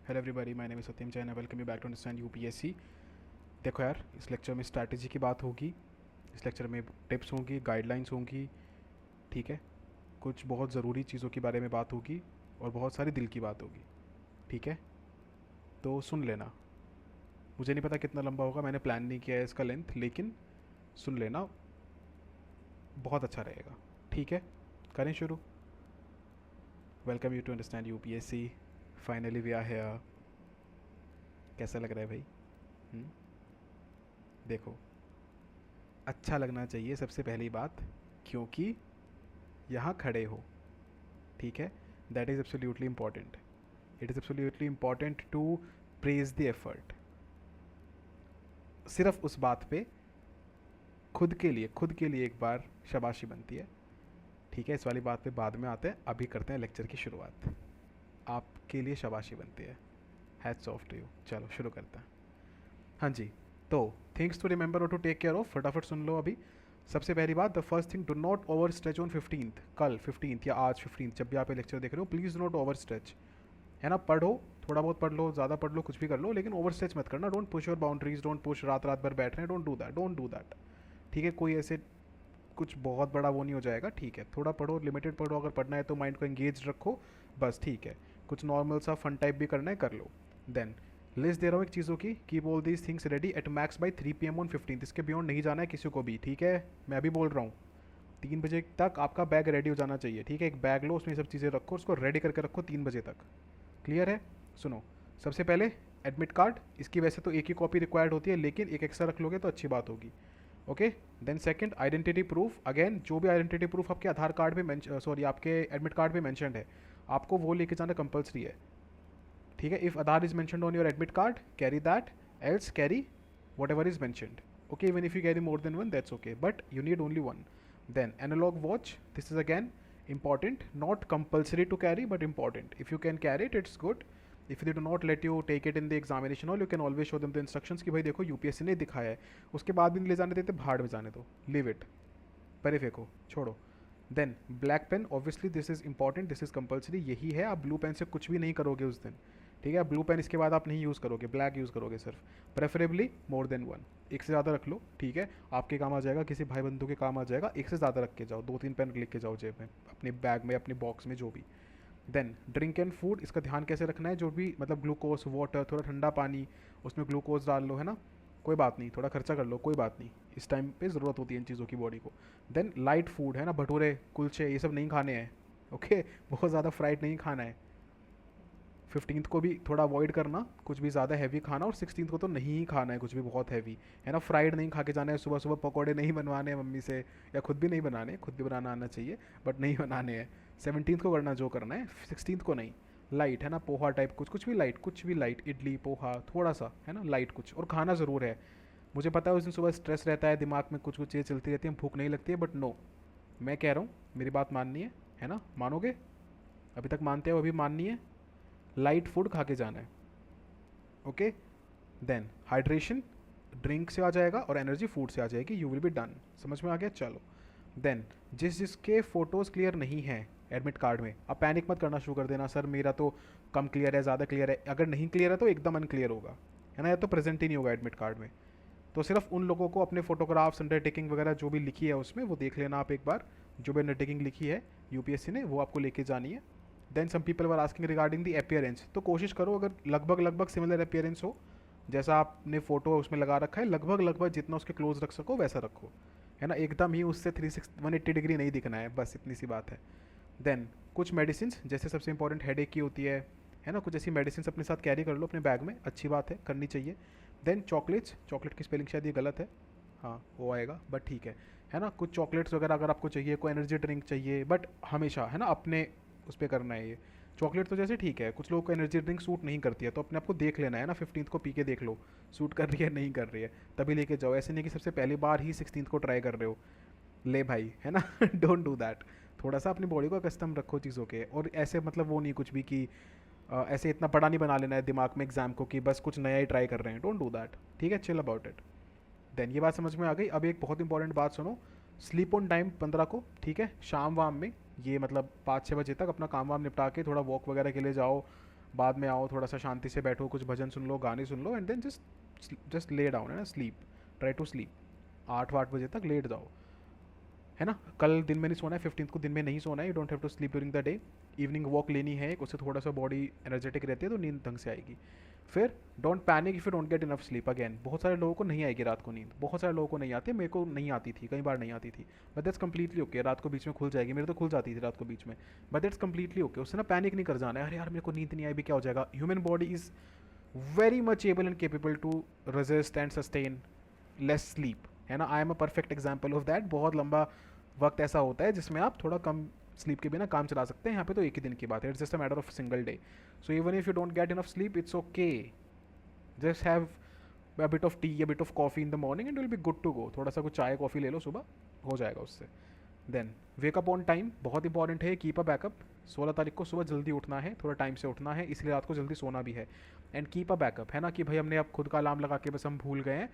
Hello everybody, my name is Satyam Jain. Welcome you back to understand UPSC. देखो यार, इस lecture में स्ट्रैटेजी की बात होगी। इस लेक्चर में टिप्स होंगी, गाइडलाइंस होंगी। ठीक है, कुछ बहुत ज़रूरी चीज़ों के बारे में बात होगी और बहुत सारी दिल की बात होगी। ठीक है, तो सुन लेना। मुझे नहीं पता कितना लंबा होगा, मैंने प्लान नहीं किया है इसका लेंथ, लेकिन सुन लेना, बहुत अच्छा रहेगा। ठीक है, करें शुरू। Welcome you to understand UPSC. Finally we are here. कैसा लग रहा है भाई? हुँ? देखो, अच्छा लगना चाहिए सबसे पहली बात, क्योंकि यहाँ खड़े हो। ठीक है, that is absolutely important. It is absolutely important to praise the effort. सिर्फ उस बात पे खुद के लिए एक बार शाबाशी बनती है। ठीक है, इस वाली बात पे बाद में आते हैं, अभी करते हैं लेक्चर की शुरुआत। आपके लिए शाबाशी बनती है। Hats off to you. चलो शुरू करते हैं। हाँ जी, तो थिंग्स टू रिमेंबर और टू टेक केयर ऑफ, फटाफट सुन लो अभी। सबसे पहली बात, the first thing, do not over stretch on 15th। कल 15th या आज 15th, जब भी आप ये लेक्चर देख रहे हो, please do not over stretch. है ना, पढ़ो, थोड़ा बहुत पढ़ लो, ज़्यादा पढ़ लो, कुछ भी कर लो, लेकिन ओवर स्ट्रेच मत करना। Don't push your boundaries, don't push रात रात भर बैठ रहे हैं, don't do that, don't do that. ठीक है, कोई ऐसे कुछ बहुत बड़ा वो नहीं हो जाएगा। ठीक है, थोड़ा पढ़ो, लिमिटेड पढ़ो, अगर पढ़ना है तो माइंड को एंगेज रखो, बस। ठीक है, कुछ नॉर्मल सा फन टाइप भी करना है, कर लो। देन लिस्ट दे रहा हूँ एक चीज़ों की, keep all these things ready eight max by 3 PM on 15th। इसके बियॉन्ड नहीं जाना है किसी को भी। ठीक है, मैं अभी बोल रहा हूँ, 3 बजे तक आपका बैग रेडी हो जाना चाहिए। ठीक है, एक बैग लो, उसमें सब चीज़ें रखो, उसको रेडी करके रखो 3 बजे तक। क्लियर है? सुनो, सबसे पहले एडमिट कार्ड। इसकी वैसे तो एक ही कॉपी रिक्वायर्ड होती है, लेकिन एक एक्स्ट्रा रख लोगे तो अच्छी बात होगी। Okay, then second, identity proof. Again, जो भी आइडेंटिटी प्रूफ आपके आधार कार्ड पे सॉरी आपके एडमिट कार्ड पे मेंशनड है, आपको वो लेके जाना कंपलसरी है। ठीक है, if Aadhaar is mentioned on your admit card, carry that, else carry whatever is mentioned. Okay, even if you carry more than one, that's okay, but you need only one. Then analogue watch, this is again important, not compulsory to carry but important. If you can carry it, it's good. If they do not let you take it in the examination hall, you can always show them the instructions कि भाई देखो UPSC ने दिखाया है। उसके बाद भी नहीं ले जाने देते, भाड़ में जाने दो, लीव इट, परे फेंको, छोड़ो। Then black pen, obviously this is important, this is compulsory. यही है, आप ब्लू पेन से कुछ भी नहीं करोगे उस दिन। ठीक है, ब्लू पेन इसके बाद आप नहीं यूज़ करोगे, ब्लैक यूज़ करोगे सिर्फ। प्रेफरेबली मोर देन वन, एक से ज़्यादा रख लो। ठीक है, आपके काम आ जाएगा, किसी भाई बंधु के काम आ जाएगा। एक से ज़्यादा रख के जाओ, 2-3 पेन लिख के जाओ जेब में, अपने बैग में, अपने बॉक्स में, जो भी। देन ड्रिंक एंड फूड, इसका ध्यान कैसे रखना है, जो भी मतलब ग्लूकोज वाटर, थोड़ा ठंडा पानी, उसमें ग्लूकोज डाल लो, है ना, कोई बात नहीं, थोड़ा खर्चा कर लो, कोई बात नहीं, इस टाइम पे ज़रूरत होती है इन चीज़ों की बॉडी को। देन लाइट फूड, है ना, भटूरे कुलचे ये सब नहीं खाने हैं। ओके, बहुत ज़्यादा फ्राइड नहीं खाना है। 15th को भी थोड़ा अवॉइड करना, कुछ भी ज़्यादा हैवी खाना, और 16th को तो नहीं ही खाना है कुछ भी बहुत हैवी, है ना। फ्राइड नहीं खा के जाना है, सुबह सुबह पकौड़े नहीं बनवाने हैं मम्मी से, या खुद भी नहीं बनाने, खुद भी बनाना आना चाहिए, बट नहीं बनाने हैं। 17th को करना जो करना है, 16th को नहीं। लाइट, है ना, पोहा टाइप कुछ, कुछ भी लाइट, कुछ भी लाइट, इडली पोहा थोड़ा सा, है ना, लाइट कुछ, और खाना ज़रूर है। मुझे पता है उस दिन सुबह स्ट्रेस रहता है, दिमाग में कुछ कुछ चीज़ें चलती रहती हैं, भूख नहीं लगती है, बट नो, मैं कह रहा हूँ, मेरी बात माननी है ना, मानोगे? अभी तक मानते हो, अभी माननी है। लाइट फूड खा के जाना है। ओके, देन हाइड्रेशन, ड्रिंक से आ जाएगा, और एनर्जी फूड से आ जाएगी। You will be done. समझ में आ गया? चलो। देन जिसके फ़ोटोज़ क्लियर नहीं हैं एडमिट कार्ड में, अब पैनिक मत करना शुरू कर देना, सर मेरा तो कम क्लियर है, ज़्यादा क्लियर है। अगर नहीं क्लियर है तो एकदम अनक्लियर होगा, है ना, या तो प्रेजेंट ही नहीं होगा एडमिट कार्ड में। तो सिर्फ उन लोगों को अपने फोटोग्राफ्स, अंडरटेकिंग वगैरह जो भी लिखी है उसमें, वो देख लेना आप एक बार। जो भी अंडरटेकिंग लिखी है यूपीएससी ने, वो आपको लेके जानी है। Then some people were asking regarding the appearance, तो कोशिश करो अगर लगभग लगभग सिमिलर अपीयरेंस हो, जैसा आपने फोटो उसमें लगा रखा है, लगभग लगभग जितना उसके क्लोज रख सको वैसा रखो, है ना। एकदम ही उससे 180 डिग्री नहीं दिखना है, बस इतनी सी बात है। देन कुछ मेडिसिन, जैसे सबसे इंपॉर्टेंट हेडेक की होती है ना, कुछ ऐसी मेडिसिन अपने साथ कैरी कर लो अपने बैग में, अच्छी बात है, करनी चाहिए। देन चॉकलेट्स, चॉकलेट की स्पेलिंग शायद ये गलत है, हाँ वो आएगा, बट ठीक है ना, कुछ चॉकलेट्स वगैरह अगर आपको चाहिए, कोई एनर्जी ड्रिंक चाहिए, बट हमेशा, है ना, अपने उस पर करना है ये। चॉकलेट तो जैसे ठीक है, कुछ लोगों को एनर्जी ड्रिंक सूट नहीं करती है, तो अपने आप को देख लेना है ना, 15th को पी के देख लो, सूट कर रही है नहीं कर रही है, तभी लेके जाओ। ऐसे नहीं कि सबसे पहली बार ही 16th को ट्राई कर रहे हो, ले भाई, है ना। Don't do that. थोड़ा सा अपनी बॉडी को कस्टम रखो चीज़ों के, और ऐसे मतलब वो नहीं कुछ भी कि ऐसे इतना बड़ा नहीं बना लेना है दिमाग में एग्जाम को कि बस कुछ नया ही ट्राई कर रहे हैं। Don't do that. ठीक है, चिल अबाउट इट। देन ये बात समझ में आ गई। अब एक बहुत इंपॉर्टेंट बात सुनो, स्लीप ऑन टाइम 15 को, ठीक है, शाम वाम में, ये मतलब 5-6 बजे तक अपना काम वाम निपटा के थोड़ा वॉक वगैरह के लिए जाओ, बाद में आओ, थोड़ा सा शांति से बैठो, कुछ भजन सुन लो, गाने सुन लो, and then just lay down, है ना, स्लीप, ट्राई टू स्लीप। 8 बजे तक लेट जाओ, है ना। कल दिन में नहीं सोना है, 15th को दिन में नहीं सोना है, you don't have to sleep during the day. Evening walk लेनी है एक, उससे थोड़ा सा बॉडी एनर्जेटिक रहती है तो नींद ढंग से आएगी। फिर don't panic if you don't get enough sleep. Again बहुत सारे लोगों को नहीं आएगी रात को नींद, बहुत सारे लोगों को नहीं आती, मेरे को नहीं आती थी, कई बार नहीं आती थी, बट दैट्स कम्प्लीटली ओके। रात को बीच में खुल जाएगी, मेरे तो खुल जाती थी रात को बीच में, बट दैट्स कम्प्लीटली ओके। उससे ना पैनिक नहीं कर जाना है, अरे यार मेरे को नींद नहीं आई भी क्या हो जाएगा। Human body is very much able and capable to resist and sustain less sleep, है ना। I am a perfect example of that. बहुत लंबा वक्त ऐसा होता है जिसमें आप थोड़ा कम स्लीप के बिना काम चला सकते हैं, यहाँ पे तो एक ही दिन की बात है, it's just a matter of single day. So even if you don't get enough sleep, it's okay, just have a bit of tea, a bit of coffee in the morning and you will be good to go। थोड़ा सा कुछ चाय coffee ले लो सुबह, हो जाएगा उससे। Then wake up on time, बहुत इंपॉर्टेंट है, कीप अ बैकअप। 16 तारीख को सुबह जल्दी उठना है, थोड़ा टाइम से उठना है, इसलिए रात को जल्दी सोना भी है। एंड कीप अ बैकअप, है ना, कि भाई हमने अब खुद का अलार्म लगा के बस हम भूल गए हैं,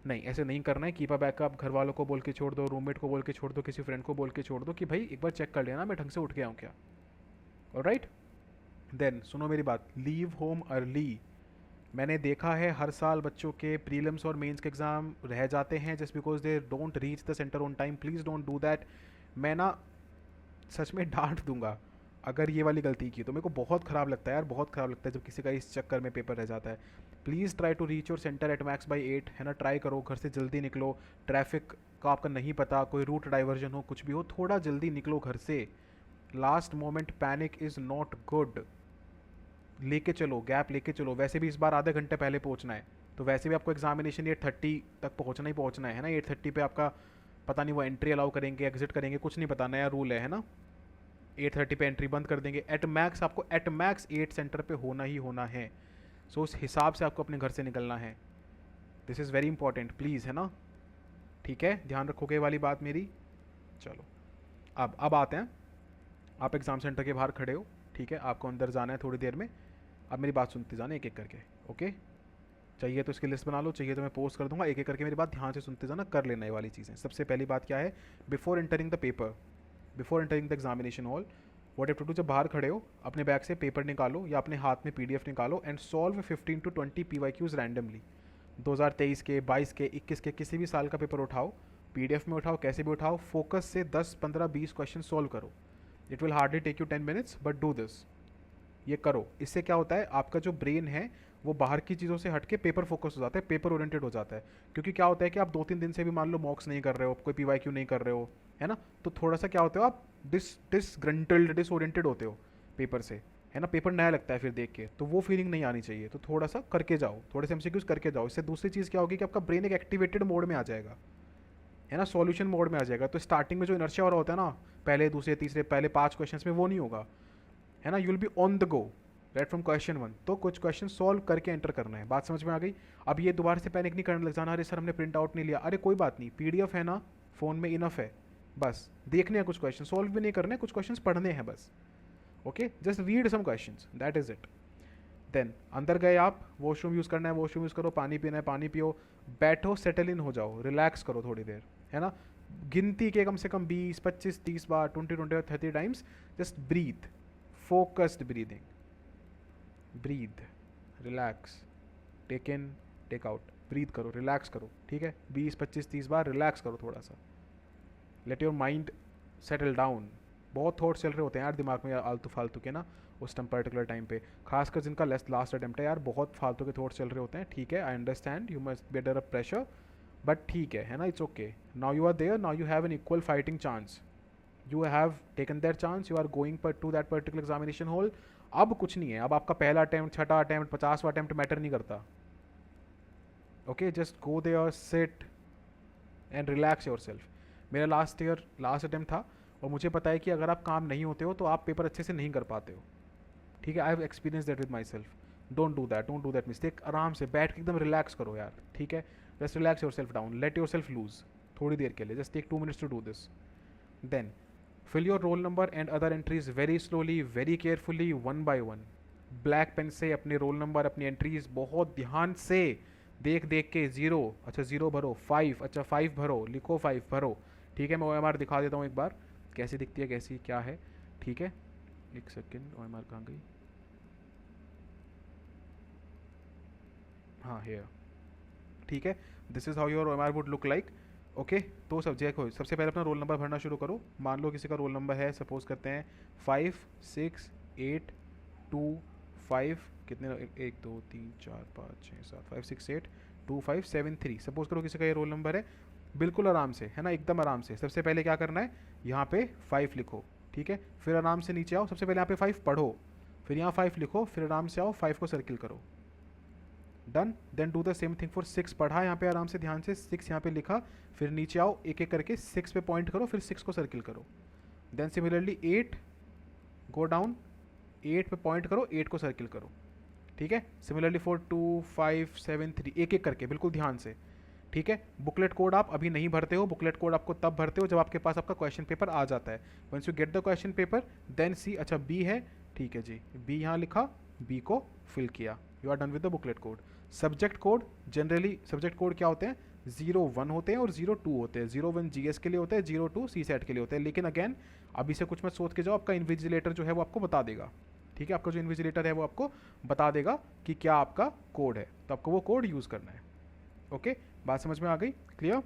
नहीं, ऐसे नहीं करना है। कीप अ बैकअप, घर वालों को बोल के छोड़ दो, रूममेट को बोल के छोड़ दो, किसी फ्रेंड को बोल के छोड़ दो कि भाई एक बार चेक कर लेना मैं ढंग से उठ गया हूँ क्या। ऑलराइट, देन सुनो मेरी बात, लीव होम अर्ली। मैंने देखा है हर साल बच्चों के प्रीलिम्स और मेंस के एग्ज़ाम रह जाते हैं just because they don't reach the centre on time. Please don't do that. मैं ना सच में डांट दूंगा अगर ये वाली गलती की, तो मेरे को बहुत ख़राब लगता है यार, बहुत ख़राब लगता है जब किसी का इस चक्कर में पेपर रह जाता है। Please try to reach your centre at max by 8, है ना। ट्राई करो, घर से जल्दी निकलो, ट्रैफिक का आपका नहीं पता, कोई रूट डाइवर्जन हो, कुछ भी हो, थोड़ा जल्दी निकलो घर से। Last moment panic is not good. लेके चलो, गैप लेके चलो। वैसे भी इस बार आधे घंटे पहले पहुंचना है, तो वैसे भी आपको एग्जामिनेशन 8:30 तक पहुंचना ही पहुंचना है ना। 8:30 पे आपका पता नहीं वो एंट्री अलाउ करेंगे, एग्जिट करेंगे, कुछ नहीं पता, नया रूल है ना। 8:30 पे एंट्री बंद कर देंगे। एट मैक्स आपको एट मैक्स 8 सेंटर पे होना ही होना है। सो उस हिसाब से आपको अपने घर से निकलना है। This is very important, please, है ना। ठीक है, ध्यान रखोगे वाली बात मेरी। चलो अब आते हैं, आप एग्ज़ाम सेंटर के बाहर खड़े हो, ठीक है, आपको अंदर जाना है थोड़ी देर में। अब मेरी बात सुनते जाना एक एक करके, ओके। चाहिए तो इसकी लिस्ट बना लो, चाहिए तो मैं पोस्ट कर दूंगा, एक एक करके मेरी बात ध्यान से सुनते जाना, कर लेना ये वाली चीज़ें। सबसे पहली बात क्या है, before entering the paper, before entering the examination hall, what have to do, जब बाहर खड़े हो अपने बैग से पेपर निकालो या अपने हाथ में PDF निकालो and solve 15 to 20 PYQs randomly. 2023 के, 22 के, 21 के, किसी भी साल का पेपर उठाओ, PDF में उठाओ, कैसे भी उठाओ, फोकस से 10, 15, 20 क्वेश्चन सॉल्व करो। It will hardly take you 10 minutes, but do this, ये करो। इससे क्या होता है, आपका जो ब्रेन है वो बाहर की चीज़ों से हट के पेपर फोकस हो जाता है, पेपर ओरिएंटेड हो जाता है। क्योंकि क्या होता है कि आप 2-3 दिन से भी मान लो मॉक्स नहीं कर रहे हो, कोई PYQ नहीं कर रहे हो, है ना, तो थोड़ा सा क्या होते हो आप, डिसग्रंटल्ड, डिसओरिएंटेड होते हो पेपर से, है ना। पेपर नया लगता है फिर देख के, तो वो फीलिंग नहीं आनी चाहिए। तो थोड़ा सा करके जाओ, थोड़े से MCQs करके जाओ। इससे दूसरी चीज़ क्या होगी कि आपका ब्रेन एक एक्टिवेटेड मोड में आ जाएगा, है ना, सॉल्यूशन मोड में आ जाएगा। तो स्टार्टिंग में जो इनर्शिया हो रहा होता है ना, पहले दूसरे तीसरे पहले 5 क्वेश्चंस में, वो नहीं होगा, है ना। You will be on the go right from question 1। तो कुछ क्वेश्चन सॉल्व करके एंटर करना है, बात समझ में आ गई। अब ये दोबारा से पैनिक नहीं करने लग जाना, अरे सर हमने प्रिंट आउट नहीं लिया, अरे कोई बात नहीं, PDF है ना फ़ोन में, इनफ है। बस देखने हैं कुछ क्वेश्चन, सॉल्व भी नहीं करने, कुछ क्वेश्चन पढ़ने हैं बस, okay. Just read some question, that is it. Then अंदर गए आप, वॉशरूम यूज़ करना है वॉशरूम यूज़ करो, पानी पीना है पानी पियो, बैठो, सेटल इन हो जाओ, रिलैक्स करो थोड़ी देर, है ना। गिनती के कम से कम 20, 25, 30 बार, 20, 30 times, just breathe, focused breathing, breathe, relax, take in, take out, breathe करो, रिलैक्स करो, ठीक है। 20, 25, 30 बार रिलैक्स करो थोड़ा सा, let your mind settle down. बहुत थॉट्स चल रहे होते हैं यार दिमाग में आलतू फालतू के ना, उस टाइम पर्टिकुलर टाइम पे, खासकर जिनका लास्ट अटेम्प्ट है यार, बहुत फालतू के थॉट्स चल रहे होते हैं, ठीक है। I understand, you must be under a pressure, but ठीक है ना, it's okay. Now you are there, now you have an equal fighting chance, you have taken that chance, you are going पर to that particular examination hall. अब कुछ नहीं है, अब आपका पहला अटैम्प्ट, छठा अटैम्प्ट, 50वां अटैम्प्ट मैटर नहीं करता, okay. Just go there, sit and relax yourself. मेरा लास्ट अटैम्प्ट था, और मुझे पता है कि अगर आप काम नहीं होते हो तो आप पेपर अच्छे से नहीं कर पाते हो, ठीक है। I have experience that with my self. Don't do that mistake. आराम से बैठ के एकदम रिलैक्स करो यार, ठीक है। Just relax yourself down, let yourself loose थोड़ी देर के लिए, just take 2 minutes to do this. Then fill your roll number and other entries very slowly, very carefully, one by one. Black pen से अपने roll number, अपनी entries बहुत ध्यान से देख देख के, 0, अच्छा 0 भरो, 5, अच्छा 5 भरो, लिखो 5 भरो, ठीक है। मैं OMR दिखा देता हूँ एक बार कैसी दिखती है, कैसी क्या है, ठीक है। एक सेकेंड, OMR कहाँ गई, हाँ हेयर, ठीक है। This is how your OMR would look like. Okay, तो सब्जेक्ट हो, सबसे पहले अपना रोल नंबर भरना शुरू करो। मान लो किसी का रोल नंबर है, सपोज करते हैं 5 6 8 2 5, कितने, 1 2 3 4 5 6 7 25 7 3, सपोज करो किसी का ये रोल नंबर है। बिल्कुल आराम से, है ना, एकदम आराम से। सबसे पहले क्या करना है, यहाँ पे 5 लिखो, ठीक है। फिर आराम से नीचे आओ, सबसे पहले यहाँ पे 5 पढ़ो, फिर यहाँ 5 लिखो, फिर आराम से आओ 5 को सर्किल करो। Done. Then do the same thing for 6, पढ़ा यहाँ पे आराम से ध्यान से, 6 यहाँ पे लिखा, फिर नीचे आओ, एक एक करके 6 पे पॉइंट करो, फिर 6 को सर्किल करो। देन सिमिलरली 8, गो डाउन, 8 पे पॉइंट करो, 8 को सर्किल करो, ठीक है। सिमिलरली फॉर 2 5 7 3, एक एक करके बिल्कुल ध्यान से, ठीक है। बुकलेट कोड आप अभी नहीं भरते हो, बुकलेट कोड आपको तब भरते हो जब आपके पास आपका क्वेश्चन पेपर आ जाता है। Once you get the question paper then see, अच्छा बी है, ठीक है जी, बी यहाँ लिखा, बी को फिल किया, you are done with the booklet code. Subject code, generally subject code क्या होते हैं, 0 1 होते हैं और 0 2 होते हैं। 0 1 GS के लिए होता है, 0 2 CSAT के लिए होते हैं। लेकिन अगेन अभी से कुछ मत सोच के जाओ, आपका इन्विजिलेटर जो है वो आपको बता देगा, ठीक है। आपका जो इन्विजिलेटर है वो आपको बता देगा कि क्या आपका कोड है, तो आपको वो कोड यूज़ करना है। ओके, बात समझ में आ गई, clear.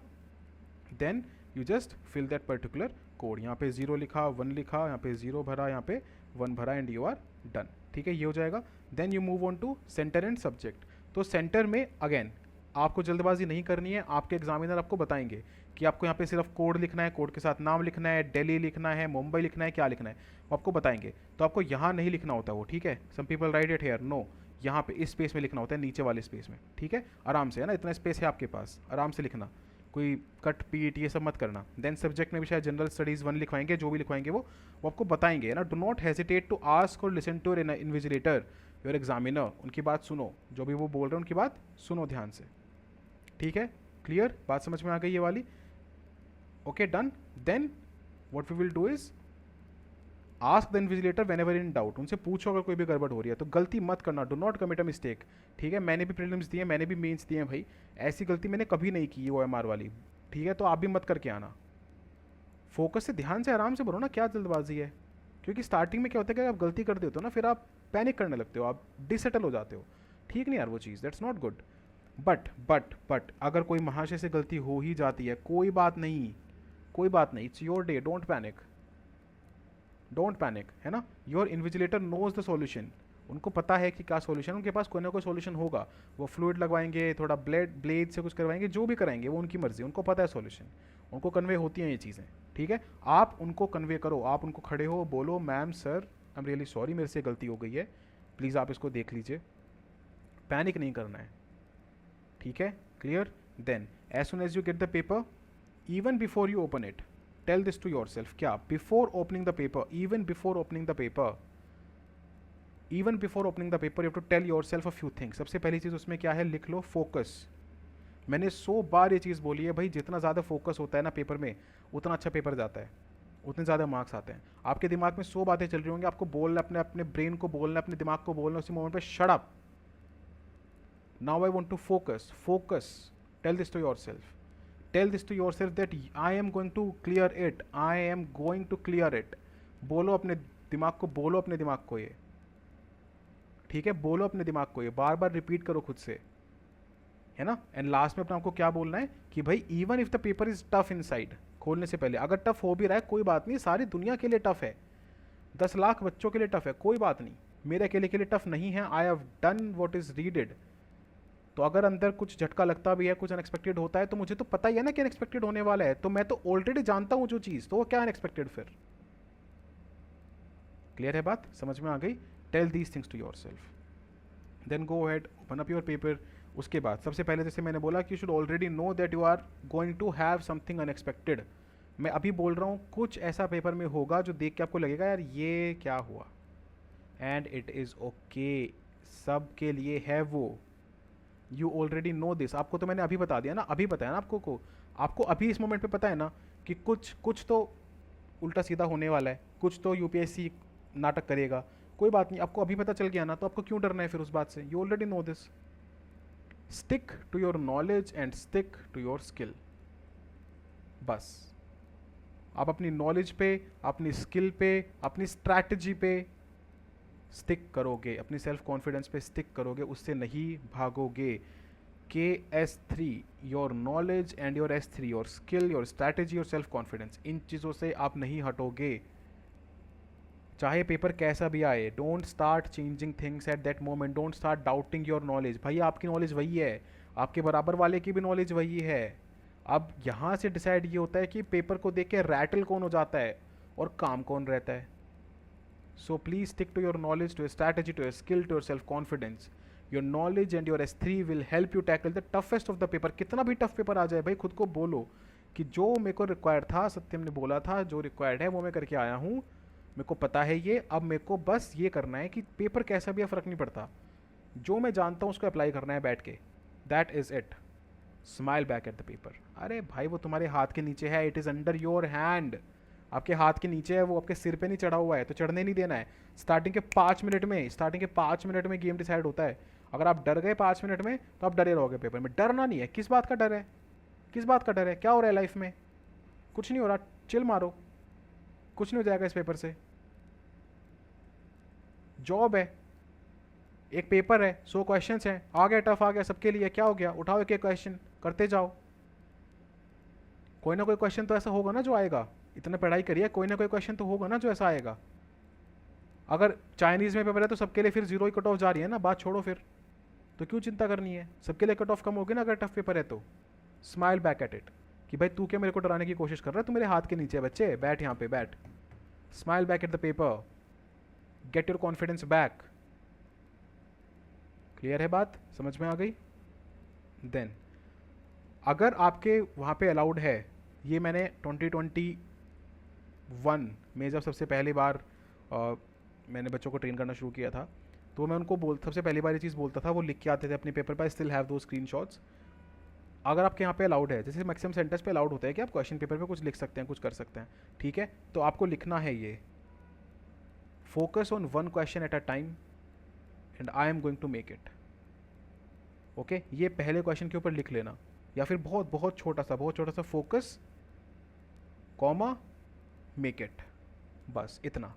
Then you just fill that particular code, यहाँ पे 0 लिखा, 1 लिखा, यहाँ पे 0 भरा, यहाँ पे 1 भरा, एंड यू आर डन, ठीक है, ये हो जाएगा। Then you move on to centre and subject. तो सेंटर में अगेन आपको जल्दबाजी नहीं करनी है, आपके एग्जामिनर आपको बताएंगे कि आपको यहाँ पे सिर्फ कोड लिखना है, कोड के साथ नाम लिखना है, दिल्ली लिखना है, मुंबई लिखना है, क्या लिखना है वो आपको बताएंगे। तो आपको यहाँ नहीं लिखना होता वो, ठीक है। Some people write it here, no, यहाँ पे इस स्पेस में लिखना होता है, नीचे वाले स्पेस में, ठीक है। आराम से, है ना, इतना स्पेस है आपके पास, आराम से लिखना, कोई कट पीट ये सब मत करना। देन सब्जेक्ट में भी शायद जनरल स्टडीज़ 1 लिखवाएंगे, जो भी लिखवाएंगे वो आपको बताएंगे, है ना। Do not hesitate to ask और listen to your invigilator, your examiner, उनकी बात सुनो, जो भी वो बोल रहे हैं उनकी बात सुनो ध्यान से, ठीक है, क्लियर, बात समझ में आ गई ये वाली। Okay done. Then what we will do is ask the invigilator whenever in doubt, उनसे पूछो अगर कोई भी गड़बड़ हो रही है तो। गलती मत करना, do not commit a mistake, ठीक है। मैंने भी प्रीलिम्स दिए, मैंने भी मेंस दिए हैं भाई, ऐसी गलती मैंने कभी नहीं की OMR वाली, ठीक है। तो आप भी मत करके आना, फोकस से ध्यान से आराम से बोलो ना, क्या जल्दबाजी है। क्योंकि स्टार्टिंग में क्या होता है कि आप गलती कर देते हो ना, फिर आप पैनिक करने लगते हो, आप डिसेटल हो जाते हो, ठीक नहीं यार वो चीज़, दैट्स नॉट गुड। बट अगर कोई महाशय से गलती हो ही जाती है, कोई बात नहीं, कोई बात नहीं, it's your day, don't panic, don't panic, है ना। Your invigilator knows the solution, उनको पता है कि क्या सॉल्यूशन, उनके पास कोई ना कोई सॉल्यूशन होगा। वो फ्लूइड लगवाएंगे, थोड़ा ब्लेड से कुछ करवाएंगे, जो भी कराएंगे वो उनकी मर्जी, उनको पता है सॉल्यूशन, उनको कन्वे होती हैं ये चीज़ें, ठीक है। आप उनको कन्वे करो, आप उनको खड़े हो, बोलो ma'am sir I am really sorry, मेरे से गलती हो गई है, प्लीज़ आप इसको देख लीजिए, पैनिक नहीं करना है, ठीक है, clear. Then as soon as you get the paper, even before you open it, tell this to yourself, क्या, before opening the paper, even before opening the paper, even before opening the paper you have to tell yourself a few things। सबसे पहली चीज़ उसमें क्या है, लिख लो focus. मैंने 100 बार ये चीज़ बोली है भाई, जितना ज़्यादा फोकस होता है ना पेपर में, उतना अच्छा पेपर जाता है, उतने ज़्यादा मार्क्स आते हैं। आपके दिमाग में 100 बातें चल रही होंगी, आपको बोलना, अपने अपने ब्रेन को बोलना, अपने दिमाग को बोलना, उसी मोमेंट पे shut up, now I want to focus, focus, tell this to yourself, tell this to yourself that I am going to clear it, I am going to clear it। बोलो अपने दिमाग को, बोलो अपने दिमाग को ये, ठीक है, बोलो अपने दिमाग को ये, बार बार रिपीट करो खुद से, है ना। एंड लास्ट में अपने आपको क्या बोलना है कि भाई even if the paper is tough inside, खोलने से पहले अगर टफ हो भी रहा है कोई बात नहीं, सारी दुनिया के लिए टफ है, 10 लाख बच्चों के लिए टफ है, कोई बात नहीं, मेरे अकेले के लिए टफ नहीं है, I have done what is readed. तो अगर अंदर कुछ झटका लगता भी है, कुछ अनएक्सपेक्टेड होता है, तो मुझे तो पता ही है ना कि अनएक्सपेक्टेड होने वाला है, तो मैं तो ऑलरेडी जानता हूं जो चीज़, तो वो क्या अनएक्सपेक्टेड फिर। क्लियर है बात, समझ में आ गई। Tell these things to your self, then go ahead open up your paper. उसके बाद सबसे पहले जैसे मैंने बोला कि you should already know that you are going to have something unexpected. मैं अभी बोल रहा हूँ कुछ ऐसा पेपर में होगा जो देख के आपको लगेगा यार ये क्या हुआ, एंड इट इज़ ओके, सब के लिए है वो, यू ऑलरेडी नो दिस। आपको तो मैंने अभी बता दिया ना, अभी बताया ना आपको अभी इस मोमेंट पे पता है ना कि कुछ तो उल्टा सीधा होने वाला है, कुछ तो UPSC नाटक करेगा, कोई बात नहीं, आपको अभी पता चल गया ना, तो आपको क्यों डरना है फिर उस बात से, you already know this. Stick to your knowledge and stick to your skill, बस आप अपनी नॉलेज पे, अपनी स्किल पे, अपनी स्ट्रैटेजी पे स्टिक करोगे, अपनी सेल्फ कॉन्फिडेंस पे स्टिक करोगे, उससे नहीं भागोगे। KS3 your knowledge and your S3 your skill, your strategy, your self confidence. इन चीज़ों से आप नहीं हटोगे चाहे पेपर कैसा भी आए। Don't start changing things at that moment, don't start doubting your knowledge. भाई आपकी नॉलेज वही है, आपके बराबर वाले की भी नॉलेज वही है। अब यहाँ से डिसाइड ये होता है कि पेपर को देख के रैटल कौन हो जाता है और काम कौन रहता है। So please stick to your knowledge, to your strategy, to your skill, to your self confidence. Your knowledge and your S3 will help you tackle the toughest of the paper. कितना भी टफ पेपर आ जाए भाई, खुद को बोलो कि जो मेरे को रिक्वायर्ड था, सत्यम ने बोला था जो रिक्वायर्ड है वो मैं करके आया हूँ, मेरे को पता है ये, अब मेरे को बस ये करना है कि पेपर कैसा भी है फ़र्क नहीं पड़ता, जो मैं जानता हूँ उसको अप्लाई करना है बैठ के। That is it. Smile back at the paper. अरे भाई वो तुम्हारे हाथ के नीचे है, it is under your hand. आपके हाथ के नीचे है, वो आपके सिर पे नहीं चढ़ा हुआ है, तो चढ़ने नहीं देना है। स्टार्टिंग के 5 मिनट में गेम डिसाइड होता है। अगर आप डर गए 5 मिनट में तो आप डरे रहोगे पेपर में। डरना नहीं है। किस बात का डर है, किस बात का डर है? क्या हो रहा है लाइफ में? कुछ नहीं हो रहा, चिल मारो, कुछ नहीं हो जाएगा इस पेपर से। जॉब है, एक पेपर है, 100 क्वेश्चंस हैं, आ गया टफ आ गया सबके लिए, क्या हो गया, उठाओ एक एक क्वेश्चन करते जाओ। कोई ना कोई क्वेश्चन तो ऐसा होगा ना जो आएगा। इतने पढ़ाई करिए, कोई ना कोई क्वेश्चन तो होगा ना जो ऐसा आएगा। अगर चाइनीज़ में पेपर है तो सबके लिए फिर जीरो ही कट ऑफ जा रही है ना, बात छोड़ो फिर, तो क्यों चिंता करनी है? सबके लिए कट ऑफ कम होगी ना अगर टफ पेपर है तो। स्माइल बैक एट इट कि भाई तू क्या मेरे को डराने की कोशिश कर रहा है? तू मेरे हाथ के नीचे है बच्चे, बैठ यहाँ पे बैठ। Smile back at the paper, get your confidence back. Clear है बात, समझ में आ गई? देन अगर आपके वहाँ पे अलाउड है, ये मैंने 2021 में जब सबसे पहली बार मैंने बच्चों को ट्रेन करना शुरू किया था, तो मैं उनको सबसे पहली बार ये चीज़ बोलता था, वो लिख के आते थे अपने पेपर पर। स्टिल हैव दो स्क्रीनशॉट्स। अगर आपके यहाँ पे अलाउड है, जैसे मैक्सिमम सेंटर्स पे अलाउड होता है कि आप क्वेश्चन पेपर पे कुछ लिख सकते हैं, कुछ कर सकते हैं, ठीक है, तो आपको लिखना है ये, focus on one question at a time and I am going to make it. Okay, ये पहले क्वेश्चन के ऊपर लिख लेना, या फिर बहुत बहुत छोटा सा फोकस कॉमा मेक इट, बस इतना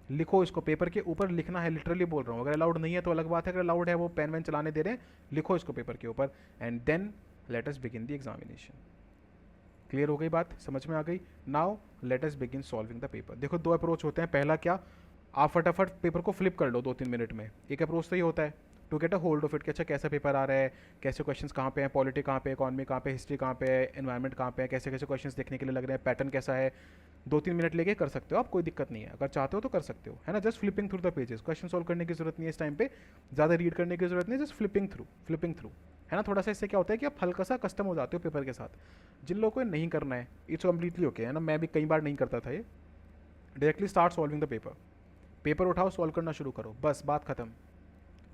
लिखो। इसको पेपर के ऊपर लिखना है, लिटरली बोल रहा हूँ। अगर अलाउड नहीं है तो अलग बात है, अगर अलाउड है वो पेन वैन चलाने दे रहे हैं, लिखो इसको पेपर के ऊपर। And then let us begin the examination. Clear हो गई बात, समझ में आ गई? Now let us begin solving the paper. देखो दो अप्रोच होते हैं। पहला क्या, आप फटाफट पेपर को फ्लिप कर लो 2-3 मिनट में। एक अप्रोच तो ये होता है to get a hold of it कि अच्छा कैसा पेपर आ रहा है, कैसे क्वेश्चंस कहाँ पे हैं, पॉलिटी कहाँ पे, इकॉनमी कहाँ पे, हिस्ट्री कहाँ पे है, एनवायरनमेंट कहाँ पे है, कैसे कैसे क्वेश्चंस देखने के लिए लग रहे हैं, पैटर्न कैसा है। 2-3 मिनट लेके कर सकते हो आप, कोई दिक्कत नहीं है। अगर चाहते हो तो कर सकते हो, है ना। Just flipping through the pages, question solve करने की जरूरत नहीं है इस टाइम पे, ज़्यादा रीड करने की जरूरत नहीं, जस्ट फ्लिपिंग थ्रू, है ना। थोड़ा सा इससे क्या होता है कि आप हल्का सा कस्टम हो जाते हो पेपर के साथ। जिन लोगों को नहीं करना है, इट्स कम्प्लीटली ओके, है ना। मैं भी कई बार नहीं करता था ये। Directly start solving the paper उठाओ, सॉल्व करना शुरू करो, बस बात खत्म।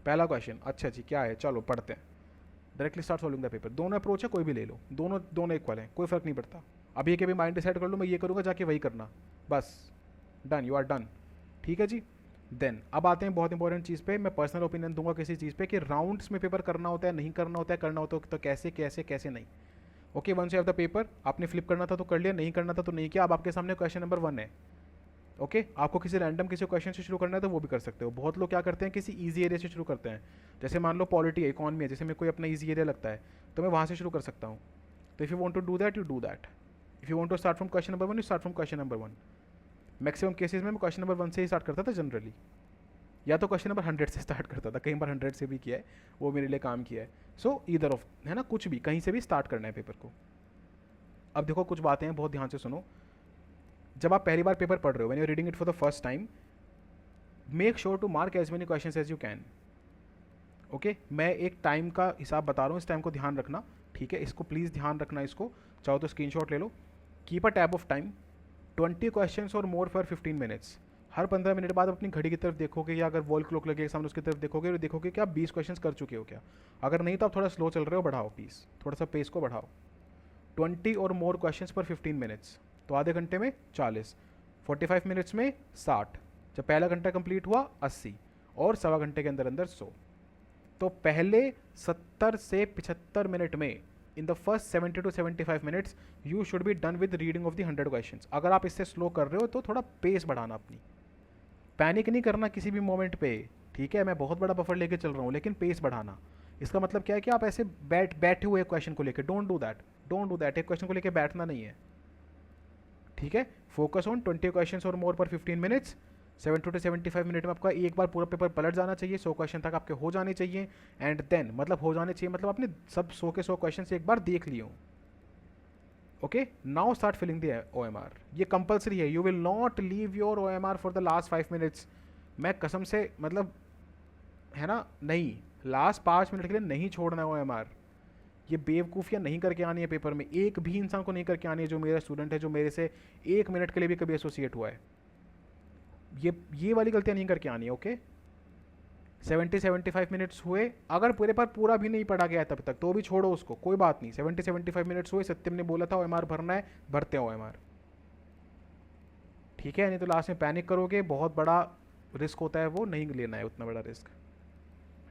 पहला क्वेश्चन, अच्छा जी क्या है, चलो पढ़ते हैं। Directly start solving the paper. दोनों अप्रोच है, कोई भी ले लो, दोनों इक्वल हैं, कोई फर्क नहीं पड़ता। अभी ये कभी माइंड डिसाइड कर लो मैं ये करूँगा, जाके वही करना, बस डन, यू आर डन। ठीक है जी। देन अब आते हैं बहुत इंपॉर्टेंट चीज़ पे। मैं पर्सनल ओपिनियन दूंगा किसी चीज़ पे कि राउंड्स में पेपर करना होता है, नहीं करना होता है, करना होता है तो कैसे कैसे कैसे नहीं। Okay, once you have the paper, आपने फ्लिप करना था तो कर लिया, नहीं करना था तो नहीं किया। अब आपके सामने क्वेश्चन नंबर 1 है। ओके, आपको किसी रैंडम किसी क्वेश्चन से शुरू करना है तो वो भी कर सकते हो। बहुत लोग क्या करते हैं, किसी ईजी एरिया से शुरू करते हैं। जैसे मान लो पॉलिटी है, इकॉनमी है, जैसे मेरे को अपना ईजी एरिया लगता है तो मैं वहाँ से शुरू कर सकता हूँ। तो if you want to do that, you do that. If you want to start from question number 1, you start from question number 1। Maximum cases में मैं क्वेश्चन नंबर 1 से ही स्टार्ट करता था जनरली, या तो क्वेश्चन नंबर 100 से स्टार्ट करता था, कई बार 100 से भी किया है, वो मेरे लिए काम किया है। सो ईदर ऑफ, है ना, कुछ भी कहीं से भी स्टार्ट करना है पेपर को। अब देखो कुछ बातें हैं, बहुत ध्यान से सुनो। जब आप पहली बार पेपर पढ़ रहे हो, when you reading it for the first time, make sure to mark as many questions as you can. Okay, मैं एक टाइम का हिसाब बता रहा हूँ, इस टाइम को ध्यान रखना, ठीक है। इसको प्लीज़ ध्यान रखना, इसको चाहो तो स्क्रीनशॉट ले लो। Keep a tab of time, 20 questions और मोर फॉर 15 मिनट्स। हर 15 मिनट बाद अपनी घड़ी की तरफ देखोगे, या अगर वॉल क्लॉक लगे सामने उसकी तरफ देखोगे और देखोगे कि आप 20 क्वेश्चंस कर चुके हो क्या। अगर नहीं तो आप थोड़ा स्लो चल रहे हो, बढ़ाओ प्लीज़, थोड़ा सा पेस को बढ़ाओ। 20 और मोर क्वेश्चंस पर 15 मिनट्स, तो आधे घंटे में 40, 45 मिनट्स में 60, जब पहला घंटा कंप्लीट हुआ 80, और सवा घंटे के अंदर अंदर 100। तो पहले 70 से 75 मिनट में, in the first 70 to 75 minutes, you should be done with reading of the 100 questions. अगर आप इससे स्लो कर रहे हो तो थोड़ा पेस बढ़ाना अपनी, पैनिक नहीं करना किसी भी मोमेंट पे, ठीक है। मैं बहुत बड़ा बफर लेके चल रहा हूँ, लेकिन पेस बढ़ाना, इसका मतलब क्या है कि आप ऐसे बैठे हुए क्वेश्चन को लेकर, don't do that, don't do that. एक क्वेश्चन को लेकर बैठना नहीं है, ठीक है। फोकस ऑन 20 क्वेश्चन और मोर पर 15 मिनट्स। 70 to 75 मिनट में आपका एक बार पूरा पेपर पलट जाना चाहिए, 100 क्वेश्चन तक आपके हो जाने चाहिए। एंड देन मतलब हो जाने चाहिए मतलब आपने सब 100 के 100 क्वेश्चन एक बार देख लिए हो। Okay, now start filling the OMR। ये कंपलसरी है, you will not leave your OMR for the last 5 minutes. मैं कसम से मतलब है ना, नहीं, लास्ट 5 मिनट के लिए नहीं छोड़ना है OMR। ये बेवकूफ़ियाँ नहीं करके आनी है पेपर में, एक भी इंसान को नहीं करके आनी है जो मेरा स्टूडेंट है, जो मेरे से 1 मिनट के लिए भी कभी एसोसिएट हुआ है। ये वाली गलतियाँ नहीं करके आनी है। ओके, 70-75 मिनट्स हुए, अगर पूरे पर पूरा भी नहीं पढ़ा गया है तब तक तो भी छोड़ो उसको, कोई बात नहीं। 70-75 मिनट्स हुए, सत्यम ने बोला था OMR भरना है, भरते हैं OMR, ठीक है। नहीं तो लास्ट में पैनिक करोगे, बहुत बड़ा रिस्क होता है, वो नहीं लेना है उतना बड़ा रिस्क,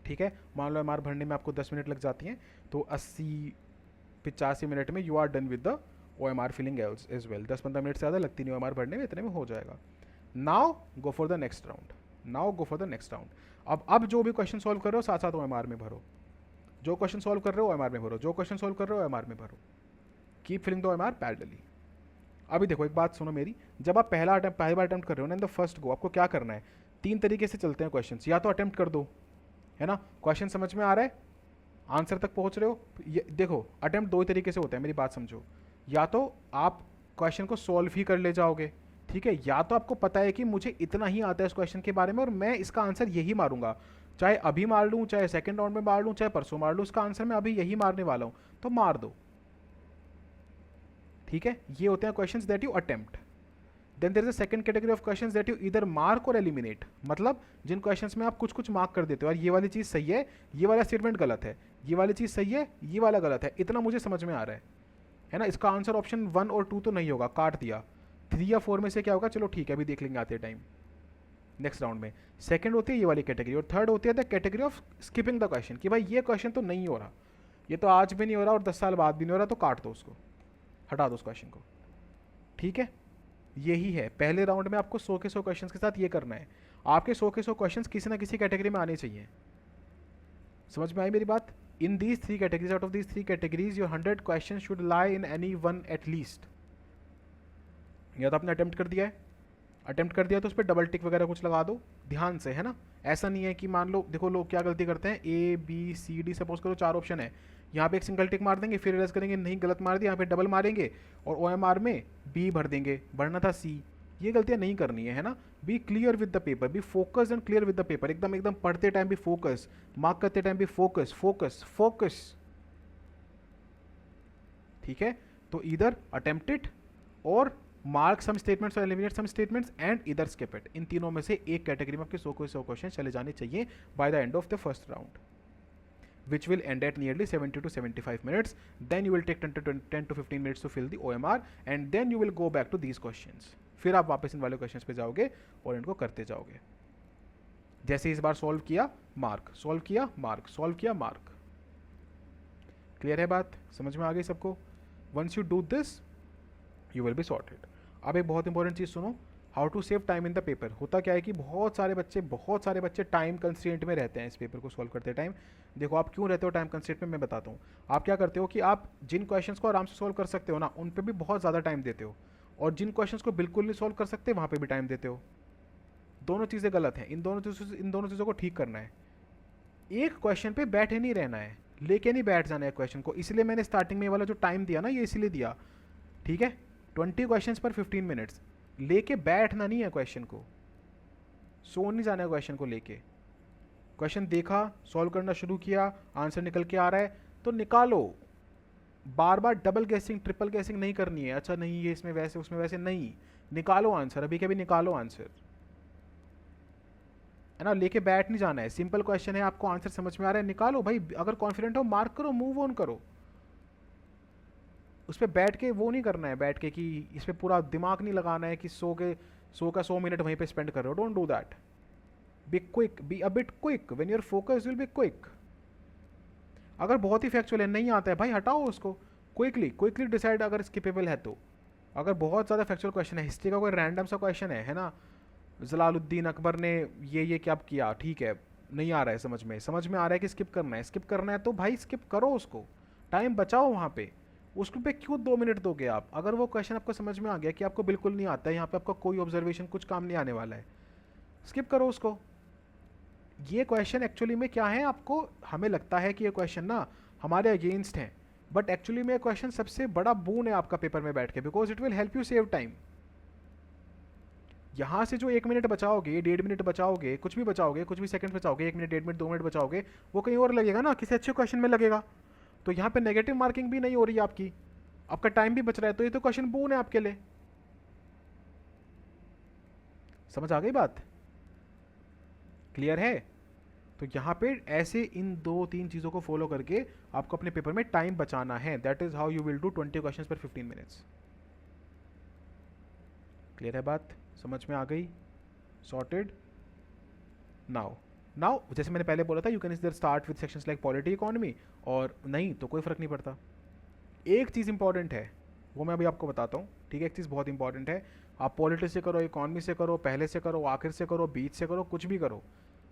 ठीक है। मान लो OMR भरने में आपको 10 मिनट लग जाती हैं, तो 80-85 मिनट में you are done with the OMR filling as well. 10-15 minute से ज़्यादा लगती नहीं OMR भरने में, इतने में हो जाएगा। Now go for the next round, now go for the next round. अब जो भी क्वेश्चन सॉल्व कर रहे हो साथ साथ OMR में भरो, जो क्वेश्चन सॉल्व कर रहे हो OMR में भरो, जो क्वेश्चन सॉल्व कर रहे हो OMR में भरो। Keep filling the OMR parallelly. अभी देखो एक बात सुनो मेरी, जब आप पहली बार अटेम्प्ट कर रहे हो ना, इन द फर्स्ट गो, आपको क्या करना है, 3 तरीके से चलते हैं क्वेश्चन। या तो अटेम्प्ट कर दो, है ना, क्वेश्चन समझ में आ रहा है, आंसर तक पहुंच रहे हो। ये देखो अटेम्प्ट 2 तरीके से होता है, मेरी बात समझो। या तो आप क्वेश्चन को सॉल्व ही कर ले जाओगे, ठीक है, या तो आपको पता है कि मुझे इतना ही आता है इस क्वेश्चन के बारे में और मैं इसका आंसर यही मारूंगा, चाहे अभी मार लूँ, चाहे सेकंड राउंड में मार लूँ, चाहे परसों मार लूँ, इसका आंसर मैं अभी यही मारने वाला हूँ, तो मार दो, ठीक है। ये होते हैं questions that you attempt. Then there is a second category of questions that you either mark or eliminate, मतलब जिन क्वेश्चंस में आप कुछ कुछ मार्क कर देते हो, और ये वाली चीज़ सही है, ये वाला स्टेटमेंट गलत है, ये वाली चीज़ सही है, ये वाला गलत है, इतना मुझे समझ में आ रहा है ना, इसका आंसर ऑप्शन 1 और 2 तो नहीं होगा, काट दिया। 3 या 4 में से क्या होगा, चलो ठीक है, अभी देख लेंगे आते टाइम नेक्स्ट राउंड में। सेकंड होती है ये वाली कैटेगरी, और थर्ड होती है the category of skipping the question, कि भाई ये क्वेश्चन तो नहीं हो रहा, ये तो आज भी नहीं हो रहा और 10 साल बाद भी नहीं हो रहा, तो काट दो उसको, हटा दो उस क्वेश्चन को, ठीक है। यही है, पहले राउंड में आपको 100 के 100 क्वेश्चन के साथ ये करना है। आपके 100 के 100 क्वेश्चन किसी ना किसी कैटेगरी में आने चाहिए, समझ में आई मेरी बात। In these 3 categories, out of these 3 categories your 100 question should lie in any one at least. या तो आपने अटेम्प्ट कर दिया है, अटेम्प्ट कर दिया तो उस पर डबल टिक वगैरह कुछ लगा दो ध्यान से, है ना। ऐसा नहीं है कि मान लो, देखो लोग क्या गलती करते हैं, ABCD सपोज करो 4 ऑप्शन है, यहाँ पे एक सिंगल टिक मार देंगे, फिर रियलाइज करेंगे नहीं गलत मार दिया, यहाँ पे डबल मारेंगे और OMR में B भर देंगे, भरना था C। ये गलतियाँ नहीं करनी है ना। Be clear with the paper, be focus and clear with the paper, एकदम एकदम पढ़ते टाइम भी फोकस, मार्क करते टाइम भी फोकस फोकस फोकस, ठीक है। तो इधर अटेम्प्ट इट और मार्क सम स्टेटमेंट्स और एलिमिनेट सम स्टेटमेंट्स एंड इधर स्किप इट। इन तीनों में से एक कैटेगरी में आपके 100 को 100 क्वेश्चन चले जाने चाहिए by the end of the first round, which will end at nearly 70 to 75 minutes. Then you will take 10 to 15 minutes to fill the OMR and then you will go back to these questions. फिर आप वापस इन वाले questions पे जाओगे और इनको करते जाओगे। जैसे इस बार सॉल्व किया मार्क, सॉल्व किया मार्क, सॉल्व किया मार्क। क्लियर है बात, समझ में आ गई सबको। Once you do this you will be sorted. अब एक बहुत इंपॉर्टेंट चीज़ सुनो, how to save time in the paper. होता क्या है कि बहुत सारे बच्चे टाइम कंस्ट्रेंट में रहते हैं इस पेपर को सॉल्व करते टाइम। देखो आप क्यों रहते हो टाइम कंस्ट्रेंट में, मैं बताता हूँ। आप क्या करते हो कि आप जिन क्वेश्चंस को आराम से सॉल्व कर सकते हो ना, उन पे भी बहुत ज़्यादा टाइम देते हो, और जिन क्वेश्चंस को बिल्कुल नहीं सॉल्व कर सकते वहाँ पे भी टाइम देते हो। दोनों चीज़ें गलत हैं, इन दोनों चीज़ों को ठीक करना है। एक क्वेश्चन पे बैठे नहीं रहना है, लेके नहीं बैठ जाना है क्वेश्चन को। इसलिए मैंने स्टार्टिंग में वाला जो टाइम दिया ना, ये इसलिए दिया, ठीक है। 20 क्वेश्चन पर 15 मिनट्स, लेके बैठना नहीं है क्वेश्चन को, सो नहीं जाना है क्वेश्चन को लेके। क्वेश्चन देखा, सॉल्व करना शुरू किया, आंसर निकल के आ रहा है तो निकालो। बार बार डबल गैसिंग ट्रिपल गैसिंग नहीं करनी है, अच्छा नहीं ये इसमें वैसे उसमें वैसे नहीं, निकालो आंसर, अभी के अभी निकालो आंसर, है ना। लेके बैठ नहीं जाना है। सिंपल क्वेश्चन है, आपको आंसर समझ में आ रहा है, निकालो भाई। अगर कॉन्फिडेंट हो मार्क करो, मूव ऑन करो। उस पर बैठ के वो नहीं करना है, बैठ के कि इस पर पूरा दिमाग नहीं लगाना है कि 100 मिनट वहीं पे स्पेंड कर रहे हो। Don't do that. Be quick, be a bit quick, when your focus will be quick. अगर बहुत ही फैक्चुअल है, नहीं आता है भाई, हटाओ उसको क्विकली डिसाइड अगर स्किपेबल है तो। अगर बहुत ज़्यादा फैक्चुअल क्वेश्चन है, हिस्ट्री का कोई रैंडम सा क्वेश्चन है ना, जलालुद्दीन अकबर ने ये क्या किया, ठीक है, नहीं आ रहा है समझ में आ रहा है कि स्किप करना है, स्किप करना है तो भाई स्किप करो उसको, टाइम बचाओ वहाँ पे। उसके पे क्यों 2 मिनट दोगे आप? अगर वो क्वेश्चन आपको समझ में आ गया कि आपको बिल्कुल नहीं आता है, यहाँ पे आपका कोई ऑब्जर्वेशन कुछ काम नहीं आने वाला है, स्किप करो उसको। ये क्वेश्चन एक्चुअली में क्या है, आपको हमें लगता है कि ये क्वेश्चन ना हमारे अगेंस्ट है, बट एक्चुअली में क्वेश्चन सबसे बड़ा बून है आपका पेपर में बैठ के, because it will help you save time. यहाँ से जो 1 मिनट बचाओगे, 1.5 मिनट बचाओगे, कुछ भी बचाओगे, कुछ भी सेकंड बचाओगे, 1 मिनट, 1.5 मिनट, 2 मिनट बचाओगे, वो कहीं और लगेगा ना, किसी अच्छे क्वेश्चन में लगेगा। तो यहाँ पे नेगेटिव मार्किंग भी नहीं हो रही है आपकी, आपका टाइम भी बच रहा है, तो ये तो क्वेश्चन बून है आपके लिए। समझ आ गई बात? क्लियर है? तो यहाँ पे ऐसे इन 2-3 चीज़ों को फॉलो करके आपको अपने पेपर में टाइम बचाना है। That is how you will do 20 questions पर 15 मिनट्स। क्लियर है बात? समझ में आ गई? सॉर्टेड? नाउ नाउ जैसे मैंने पहले बोला था, यू कैन इधर start with sections like polity, economy, और नहीं तो कोई फर्क नहीं पड़ता। एक चीज़ इंपॉर्टेंट है, वो मैं अभी आपको बताता हूँ, ठीक है? एक चीज़ बहुत इंपॉर्टेंट है, आप पॉलिटी से करो, इकोनॉमी से करो, पहले से करो, आखिर से करो, बीच से करो, कुछ भी करो,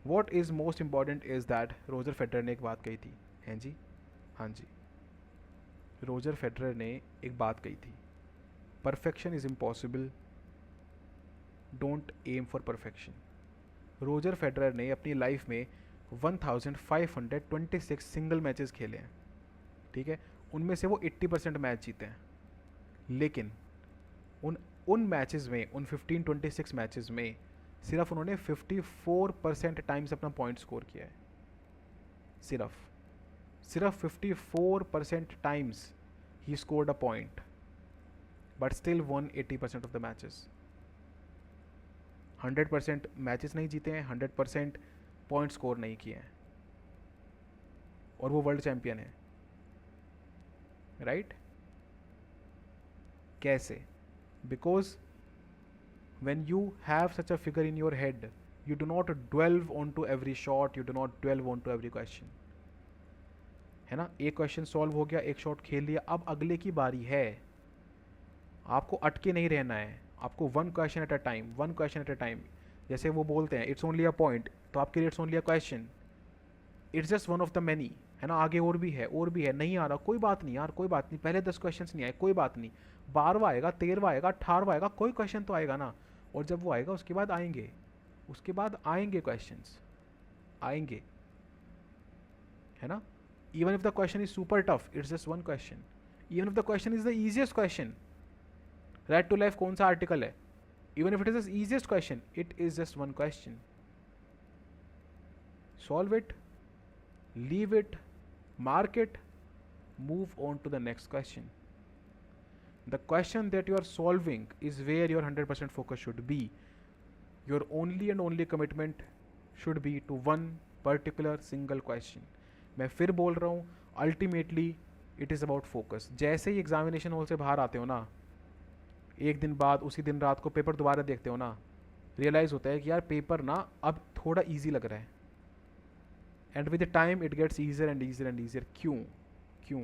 what is most important is that Roger Federer ने एक बात कही थी। हैं जी? हाँ जी, रोजर फेडरर ने एक बात कही थी, perfection is impossible, don't aim for perfection. Roger Federer ने अपनी लाइफ में 1526 सिंगल मैचेस खेले हैं, ठीक है? उनमें से वो 80% मैच जीते हैं, लेकिन उन उन मैचेस में, उन 1526 मैचेस में सिर्फ उन्होंने 54% टाइम्स अपना पॉइंट स्कोर किया है। सिर्फ 54% times he scored a point, but still one 80% of the matches. 100% matches नहीं जीते हैं, 100% पॉइंट स्कोर नहीं किए हैं, और वो वर्ल्ड चैंपियन है, राइट? कैसे? Because when you have such a figure in your head, you do not dwell onto every shot, you do not dwell onto every question, है ना? एक क्वेश्चन सॉल्व हो गया, एक शॉट खेल लिया, अब अगले की बारी है। आपको अटके नहीं रहना है, आपको one question at a time, one question at a time. जैसे वो बोलते हैं इट्स ओनली अ पॉइंट, तो आपके लिए it's only a question, it's just one of the many, है ना? आगे और भी है, और भी है, नहीं आ रहा, कोई बात नहीं यार, कोई बात नहीं, पहले 10 क्वेश्चन नहीं आए, कोई बात नहीं, 12वां आएगा, 13वां आएगा, 18वां आएगा, कोई क्वेश्चन तो आएगा ना। और जब वो आएगा उसके बाद आएंगे, उसके बाद आएंगे क्वेश्चंस, आएंगे, है ना? Even if the question is super tough, it's just one question. Even if the question is the easiest question, right to life कौन सा आर्टिकल है, even if it is the easiest question, it is just one question. Solve it, leave it, mark it, move on to the next question. The question that you are solving is where your 100% focus should be. Your only and only commitment should be to one particular single question. मैं फिर बोल रहा हूँ, ultimately it is about focus. जैसे ही examination hall से बाहर आते हो ना, एक दिन बाद उसी दिन रात को पेपर दोबारा देखते हो ना, रियलाइज़ होता है कि यार पेपर ना अब थोड़ा ईजी लग रहा है, and with the time it gets easier and easier and easier. क्यों? क्यों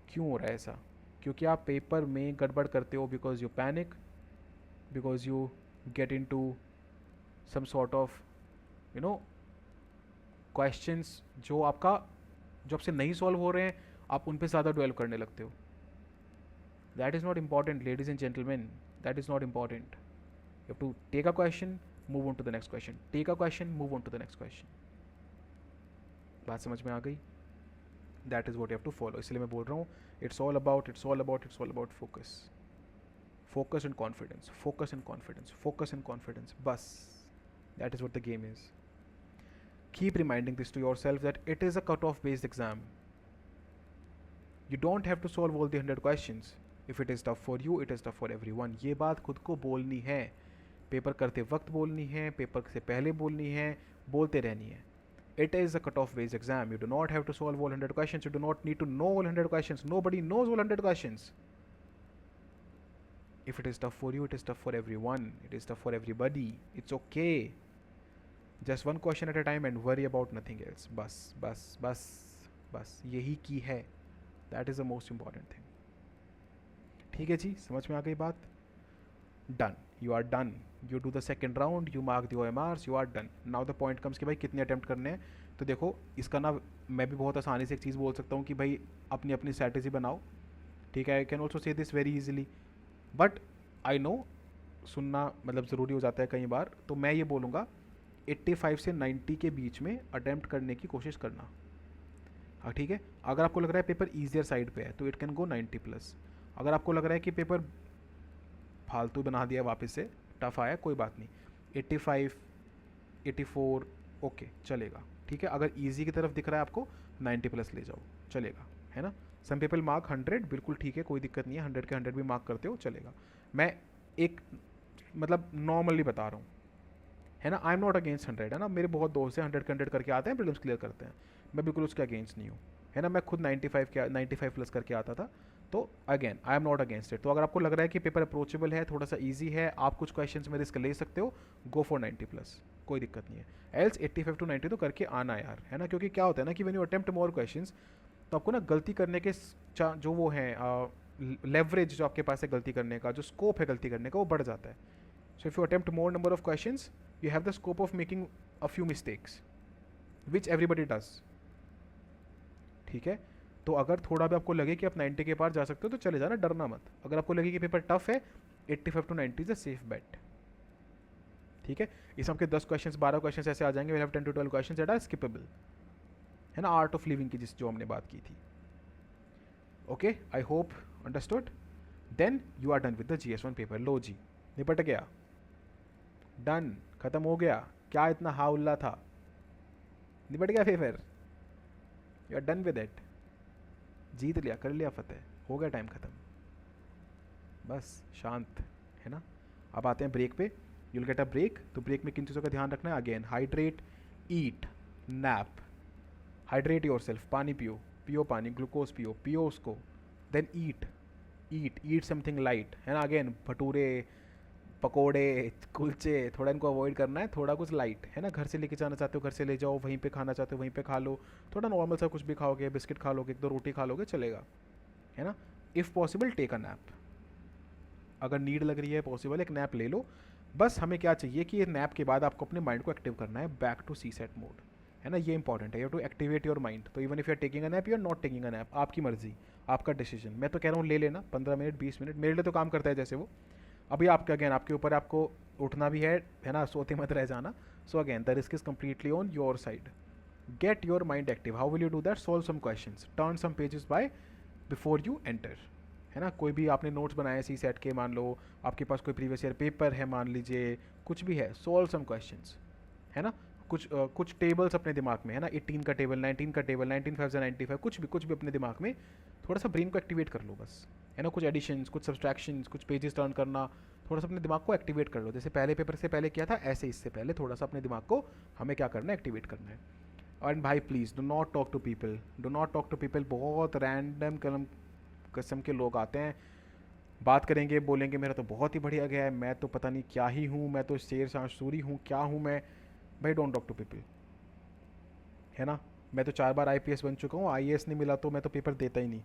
क्यों हो रहा है ऐसा? क्योंकि आप पेपर में गड़बड़ करते हो, because you panic, because you get into some sort of you know questions जो आपसे नहीं सॉल्व हो रहे हैं, आप उन पर ज़्यादा डेवलप करने लगते हो। That is not important ladies and gentleman, that is not important. You have to take a question, move on to the next question, take a question, move on to the next question. बात समझ में आ गई? That is what you have to follow. इसलिए मैं बोल रहा हूँ, it's all about focus, focus and confidence, focus and confidence, focus and confidence, बस that is what the game is. Keep reminding this to your self that it is a cut off based exam. You don't have to solve all the 100 questions. If it is tough for you, it is tough for everyone. ये बात खुद को बोलनी है, paper करते वक्त बोलनी है, पेपर से पहले बोलनी है, बोलते रहनी है। It is a cut-off based exam. You do not have to solve all 100 questions. You do not need to know all 100 questions. Nobody knows all 100 questions. If it is tough for you, it is tough for everyone. It is tough for everybody. It's okay. Just one question at a time and worry about nothing else. बस यही की है. That is the most important thing. ठीक है जी, समझ में आ गई बात? Done. You are done. You do the second round, you mark the OMRs, you are done. Now the point comes कि भाई कितने अटैम्प्ट करने हैं. तो देखो इसका ना मैं भी बहुत आसानी से एक चीज़ बोल सकता हूँ कि भाई अपनी अपनी स्ट्रैटेजी बनाओ. ठीक है, I can also say this very easily, but I know सुनना मतलब ज़रूरी हो जाता है कई बार. तो मैं ये बोलूँगा 85 से 90 के बीच में अटैम्प्ट करने की कोशिश करना. हाँ ठीक है, अगर आपको लग रहा है पेपर ईजियर साइड पे है तो इट कैन गो 90+. अगर आपको लग रहा है कि पेपर फालतू बना दिया वापस से, टफ आया, कोई बात नहीं, 85 84 ओके चलेगा. ठीक है, अगर इजी की तरफ दिख रहा है आपको 90+ ले जाओ, चलेगा, है ना. सम पीपल मार्क 100, बिल्कुल ठीक है, कोई दिक्कत नहीं है, 100 के 100 भी मार्क करते हो चलेगा. मैं एक मतलब नॉर्मली बता रहा हूँ, है ना. आई एम नॉट अगेंस्ट 100, है ना. मेरे बहुत दोस्त हैं 100 के 100 करके आते हैं, प्रीलिम्स क्लियर करते हैं. मैं बिल्कुल उसके अगेंस्ट नहीं हूँ, है ना. मैं खुद 95+ करके आता था. तो again I am not against it. तो अगर आपको लग रहा है कि पेपर अप्रोचेबल है, थोड़ा सा ईजी है, आप कुछ क्वेश्चंस में रिस्क ले सकते हो, गो फॉर 90+, कोई दिक्कत नहीं है. एल्स 85 to 90 तो करके आना यार, है ना. क्योंकि क्या होता है ना कि when you attempt more questions तो आपको ना गलती करने के जो वो हैं लेवरेज जो आपके पास है गलती करने का, जो स्कोप है गलती करने का, वो बढ़ जाता है. So if you attempt more number of questions you have the scope of making a few mistakes which everybody does. ठीक है, तो अगर थोड़ा भी आपको लगे कि आप 90 के पार जा सकते हो तो चले जाना, डरना मत. अगर आपको लगे कि पेपर टफ है 85 to 90 is a safe bet. ठीक है, इस आपके 10 क्वेश्चंस 12 क्वेश्चंस ऐसे आ जाएंगे, we have 10 to 12 questions that are skippable, है ना. आर्ट ऑफ लिविंग की जो हमने बात की थी. Okay, I hope understood. Then you are done with the GS1 paper. लो जी, निपट गया, डन, खत्म हो गया. क्या इतना हाउल्ला था, निपट गया paper, you are done with it, जीत लिया, कर लिया फतेह, हो गया, टाइम ख़त्म, बस शांत, है ना. अब आते हैं ब्रेक पे. You'll get a break. तो ब्रेक में किन चीज़ों का ध्यान रखना है. Again hydrate, eat, nap. Hydrate yourself, पानी पियो, पियो पानी, ग्लूकोज पियो, पियो उसको. देन ईट समथिंग लाइट, है ना. अगेन भटूरे, पकोड़े, कुलचे, थोड़ा इनको अवॉइड करना है. थोड़ा कुछ लाइट, है ना. घर से लेके जाना चाहते हो घर से ले जाओ, वहीं पे खाना चाहते हो वहीं पे खा लो. थोड़ा नॉर्मल सा कुछ भी खाओगे, बिस्किट खा लोगे, 1-2 रोटी खा लोगे, चलेगा, है ना. If possible take a nap, अगर नीड लग रही है पॉसिबल एक नैप ले लो. बस हमें क्या चाहिए कि ये नैप के बाद आपको अपने माइंड को एक्टिव करना है, बैक टू CSAT मोड, है ना. ये इंपॉर्टेंट है, you to activate your mind. तो even if you are taking a nap, you are not taking a nap, आपकी मर्जी, आपका डिसीजन. मैं तो कह रहा हूँ ले लेना 15 मिनट 20 मिनट, मेरे लिए तो काम करता है जैसे वो. अभी आपका अगेन आपके ऊपर, आपको उठना भी है ना, सोते मत रह जाना. So again the risk is completely on your side. Get your mind active. How will you do that. Solve some questions, turn some pages by before you enter, है ना. कोई भी आपने नोट्स बनाए CSAT के, मान लो आपके पास कोई प्रीवियस ईयर पेपर है, मान लीजिए कुछ भी है, सॉल्व सम क्वेश्चंस, है ना. कुछ टेबल्स अपने दिमाग में, है ना. 18 का टेबल, 19 का टेबल, 19 5 95, कुछ भी अपने दिमाग में थोड़ा सा ब्रेन को एक्टिवेट कर लो बस, है ना. कुछ एडिशंस, कुछ सब्सट्रैक्शंस, कुछ पेजेस टर्न करना, थोड़ा सा अपने दिमाग को एक्टिवेट कर लो. जैसे पहले पेपर से पहले किया था, ऐसे इससे पहले थोड़ा सा अपने दिमाग को हमें क्या करना है, एक्टिवेट करना है. एंड भाई please do not talk to people, do not talk to people. बहुत रैंडम किस्म के लोग आते हैं, बात करेंगे, बोलेंगे मेरा तो बहुत ही बढ़िया गया है, मैं तो पता नहीं क्या ही हूँ, मैं तो शेर शाह सूरी हूँ, क्या हूँ मैं. भाई डोंट टॉक टू पीपल, है ना. मैं तो 4 बार IPS बन चुका हूँ, IAS नहीं मिला तो मैं तो पेपर देता ही नहीं.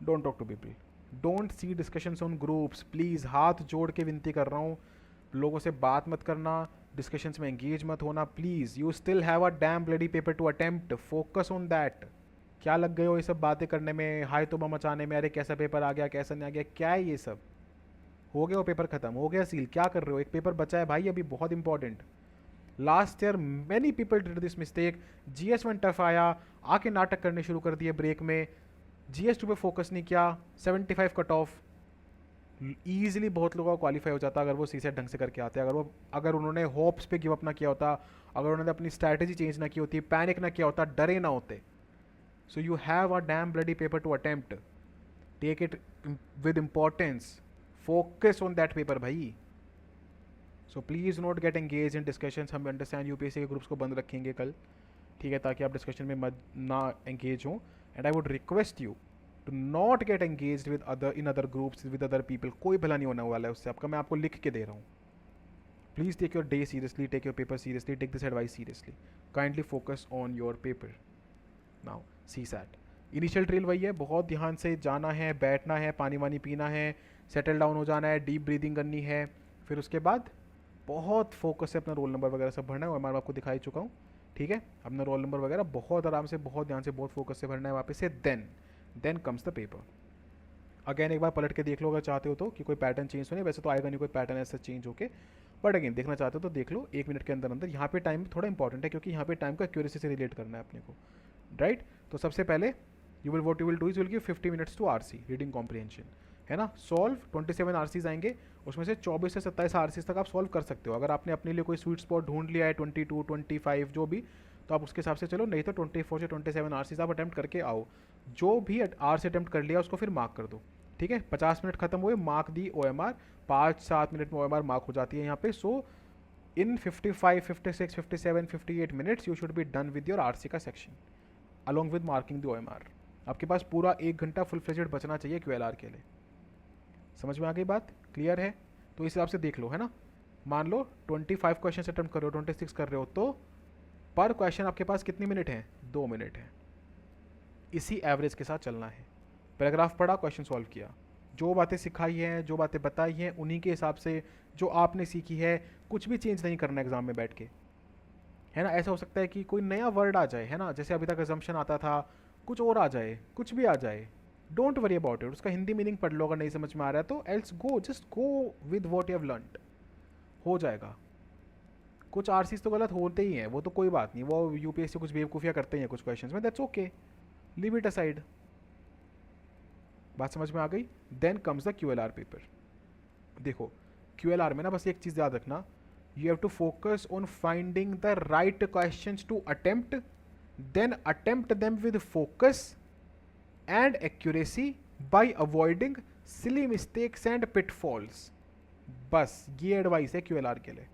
Don't talk to people, don't see discussions on groups. Please हाथ जोड़ के विनती कर रहा हूँ, लोगों से बात मत करना, डिस्कशंस में एंगेज मत होना please. You still have a damn bloody paper to attempt, focus on that. क्या लग गए हो ये सब बातें करने में, हाय तो मचाने में, अरे कैसा पेपर आ गया कैसा नहीं आ गया, क्या है ये सब. हो गया वो पेपर खत्म, हो गया सील, क्या कर रहे हो. एक पेपर बचा है भाई अभी, बहुत important. Last year many people did this mistake. GS1 tough आया, आके नाटक करने शुरू कर दिए ब्रेक में, GS2 पे फोकस नहीं किया, 75 कट ऑफ. ईजिली बहुत लोगों का क्वालिफाई हो जाता अगर वो CSAT ढंग से करके आते. अगर उन्होंने होप्स पे गिव अप ना किया होता, अगर उन्होंने अपनी स्ट्रैटेजी चेंज ना की होती, पैनिक ना किया होता, डरे ना होते. So you have a damn bloody paper to attempt, take it with importance, focus on that paper भाई. So please not get engage in discussion. हम अंडरस्टैंड UPSC के ग्रुप्स को बंद रखेंगे कल, ठीक है, ताकि आप डिस्कशन में मत ना एंगेज हों. And I would request you to not get engage with other groups with other people. कोई भला नहीं होने वाला है उससे आपका, मैं आपको लिख के दे रहा हूँ. Please take your day seriously, take your paper seriously, take this advice seriously. Kindly focus on your paper. Now CSAT initial drill वही है, बहुत ध्यान से जाना है, बैठना है, पानी वानी पीना है, सेटल डाउन हो जाना है, डीप ब्रीदिंग करनी है. फिर उसके बाद बहुत फोकस से अपना रोल नंबर वगैरह सब भरना है, और मैं आपको दिखा ही चुका हूँ। ठीक है, अपना रोल नंबर वगैरह बहुत आराम से, बहुत ध्यान से, बहुत फोकस से भरना है वापस से। Then comes the paper. Again एक बार पलट के देख लो अगर चाहते हो तो, कि कोई पैटर्न चेंज तो नहीं, वैसे तो आएगा नहीं कोई पैटर्न ऐसा चेंज होके, बट अगेन देखना चाहते हो तो देख लो 1 मिनट के अंदर अंदर। यहाँ पे टाइम थोड़ा इंपॉर्टेंट है, क्योंकि यहाँ पे टाइम को एक्यूरेसी से रिलेट करना है अपने को, राइट। तो सबसे पहले you will do is will give 50 minutes to RC, reading comprehension, है ना। सॉल्व 27 आरसीज आएंगे, उसमें से 24 से 27 आरसीज तक आप सॉल्व कर सकते हो। अगर आपने अपने लिए कोई स्वीट स्पॉट ढूंढ लिया है 22, 25 जो भी, तो आप उसके हिसाब से चलो, नहीं तो 24 से 27 आरसीज आप अटैम्प्ट करके आओ। जो भी आर से अटैम्प्ट कर लिया उसको फिर मार्क कर दो। ठीक है, 50 मिनट खत्म हुए, मार्क दी OMR, 5-7 मिनट में OMR मार्क हो जाती है यहाँ पे। So in 55, 56, 57, 58 minutes you should be done with your RC का section along with marking the OMR। आपके पास पूरा 1 घंटा फुल फ्लेजेड बचना चाहिए QLR के लिए। समझ में आ गई बात, क्लियर है। तो इस हिसाब से देख लो, है ना। मान लो 25 क्वेश्चन अटैम्प्ट कर रहे हो, 26 कर रहे हो, तो पर क्वेश्चन आपके पास कितनी मिनट है, 2 मिनट है। इसी एवरेज के साथ चलना है। पैराग्राफ पढ़ा, क्वेश्चन सॉल्व किया, जो बातें सिखाई हैं, जो बातें बताई हैं, उन्हीं के हिसाब से जो आपने सीखी है, कुछ भी चेंज नहीं करना एग्जाम में बैठ के, है ना। ऐसा हो सकता है कि कोई नया वर्ड आ जाए, है ना, जैसे अभी तक अजम्पशन आता था, कुछ और आ जाए, कुछ भी आ जाए, डोंट वरी अबाउट इट। उसका हिंदी मीनिंग पढ़ लो अगर नहीं समझ में आ रहा है तो, else go, just go with what you have learned, हो जाएगा। कुछ आरसीज तो गलत होते ही हैं, वो तो कोई बात नहीं, वो यूपीएससी कुछ बेवकूफ़ियाँ करते हैं कुछ क्वेश्चंस में, that's okay, leave it aside. बात समझ में आ गई। Then comes the QLR paper. देखो QLR में ना बस एक चीज़ याद रखना, you have to focus on finding the right questions to attempt, then attempt them with focus and accuracy by avoiding silly mistakes and pitfalls. बस ये एडवाइस है QLR के लिए।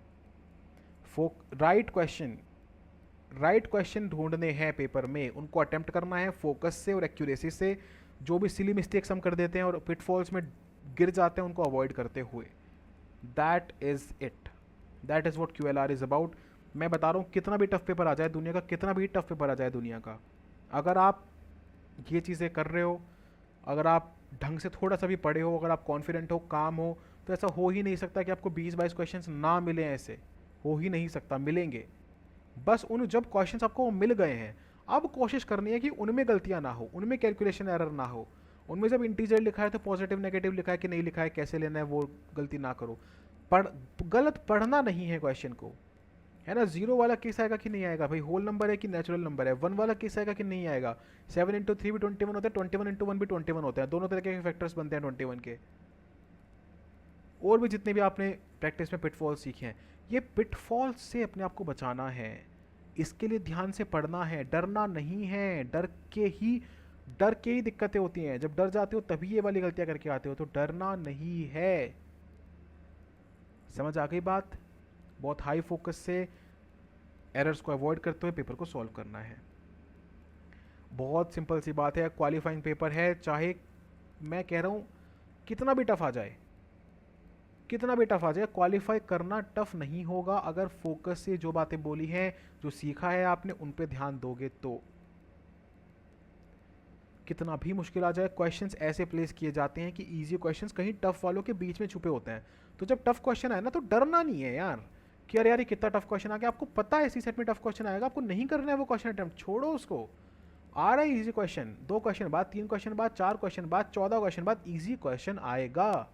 राइट क्वेश्चन ढूंढने हैं पेपर में, उनको अटेम्प्ट करना है फोकस से और एक्यूरेसी से। जो भी सिली मिस्टेक्स हम कर देते हैं और पिटफॉल्स में गिर जाते हैं, उनको अवॉइड करते हुए। That is it, that is what QLR is about. मैं बता रहा हूँ, कितना भी टफ पेपर आ जाए दुनिया का, कितना भी टफ पेपर आ जाए दुनिया का, अगर आप ये चीज़ें कर रहे हो, अगर आप ढंग से थोड़ा सा भी पढ़े हो, अगर आप कॉन्फिडेंट हो, काम हो, तो ऐसा हो ही नहीं सकता कि आपको 20-22 क्वेश्चंस ना मिले। ऐसे हो ही नहीं सकता, मिलेंगे। बस उन जब क्वेश्चंस आपको मिल गए हैं, अब कोशिश करनी है कि उनमें गलतियां ना हो, उनमें कैलकुलेशन एरर ना हो, उनमें जब इंटीजर लिखा है तो पॉजिटिव नेगेटिव लिखा है कि नहीं लिखा है, कैसे लेना है, वो गलती ना करो। गलत पढ़ना नहीं है क्वेश्चन को, है ना। 0 वाला केस आएगा कि नहीं आएगा भाई, होल नंबर है कि नेचुरल नंबर है। 1 वाला केस आएगा कि नहीं आएगा। 7 इंटू 3 भी 21 होता है, 21 इंटू 1 भी 21 होता है, दोनों तरीके के फैक्टर्स बनते हैं 21 के। और भी जितने भी आपने प्रैक्टिस में पिटफॉल सीखे हैं, ये पिटफॉल से अपने आप को बचाना है, इसके लिए ध्यान से पढ़ना है, डरना नहीं है। डर के ही दिक्कतें होती हैं, जब डर जाते हो तभी ये वाली गलतियां करके आते हो, तो डरना नहीं है। समझ आ गई बात। बहुत हाई फोकस से एरर्स को अवॉइड करते हुए पेपर को सॉल्व करना है। बहुत सिंपल सी बात है, क्वालिफाइंग पेपर है, चाहे मैं कह रहा हूँ कितना भी टफ आ जाए, कितना भी टफ आ जाए, क्वालिफाई करना टफ नहीं होगा अगर फोकस से जो बातें बोली हैं, जो सीखा है आपने, उन पे ध्यान दोगे तो। कितना भी मुश्किल आ जाए, क्वेश्चंस ऐसे प्लेस किए जाते हैं कि इजी क्वेश्चंस कहीं टफ वालों के बीच में छुपे होते हैं। तो जब टफ क्वेश्चन आए ना, तो डरना नहीं है यार कि अरे यार ये कितना टफ क्वेश्चन आ गया। आपको पता है इसी सेट में टफ क्वेश्चन आएगा, आपको नहीं करना है वो क्वेश्चन अटेम्प्ट, छोड़ो उसको। आ रहा है इजी क्वेश्चन, 2 क्वेश्चन बाद, 3 क्वेश्चन बाद, 4 क्वेश्चन बाद, 14 क्वेश्चन बाद इजी क्वेश्चन आएगा,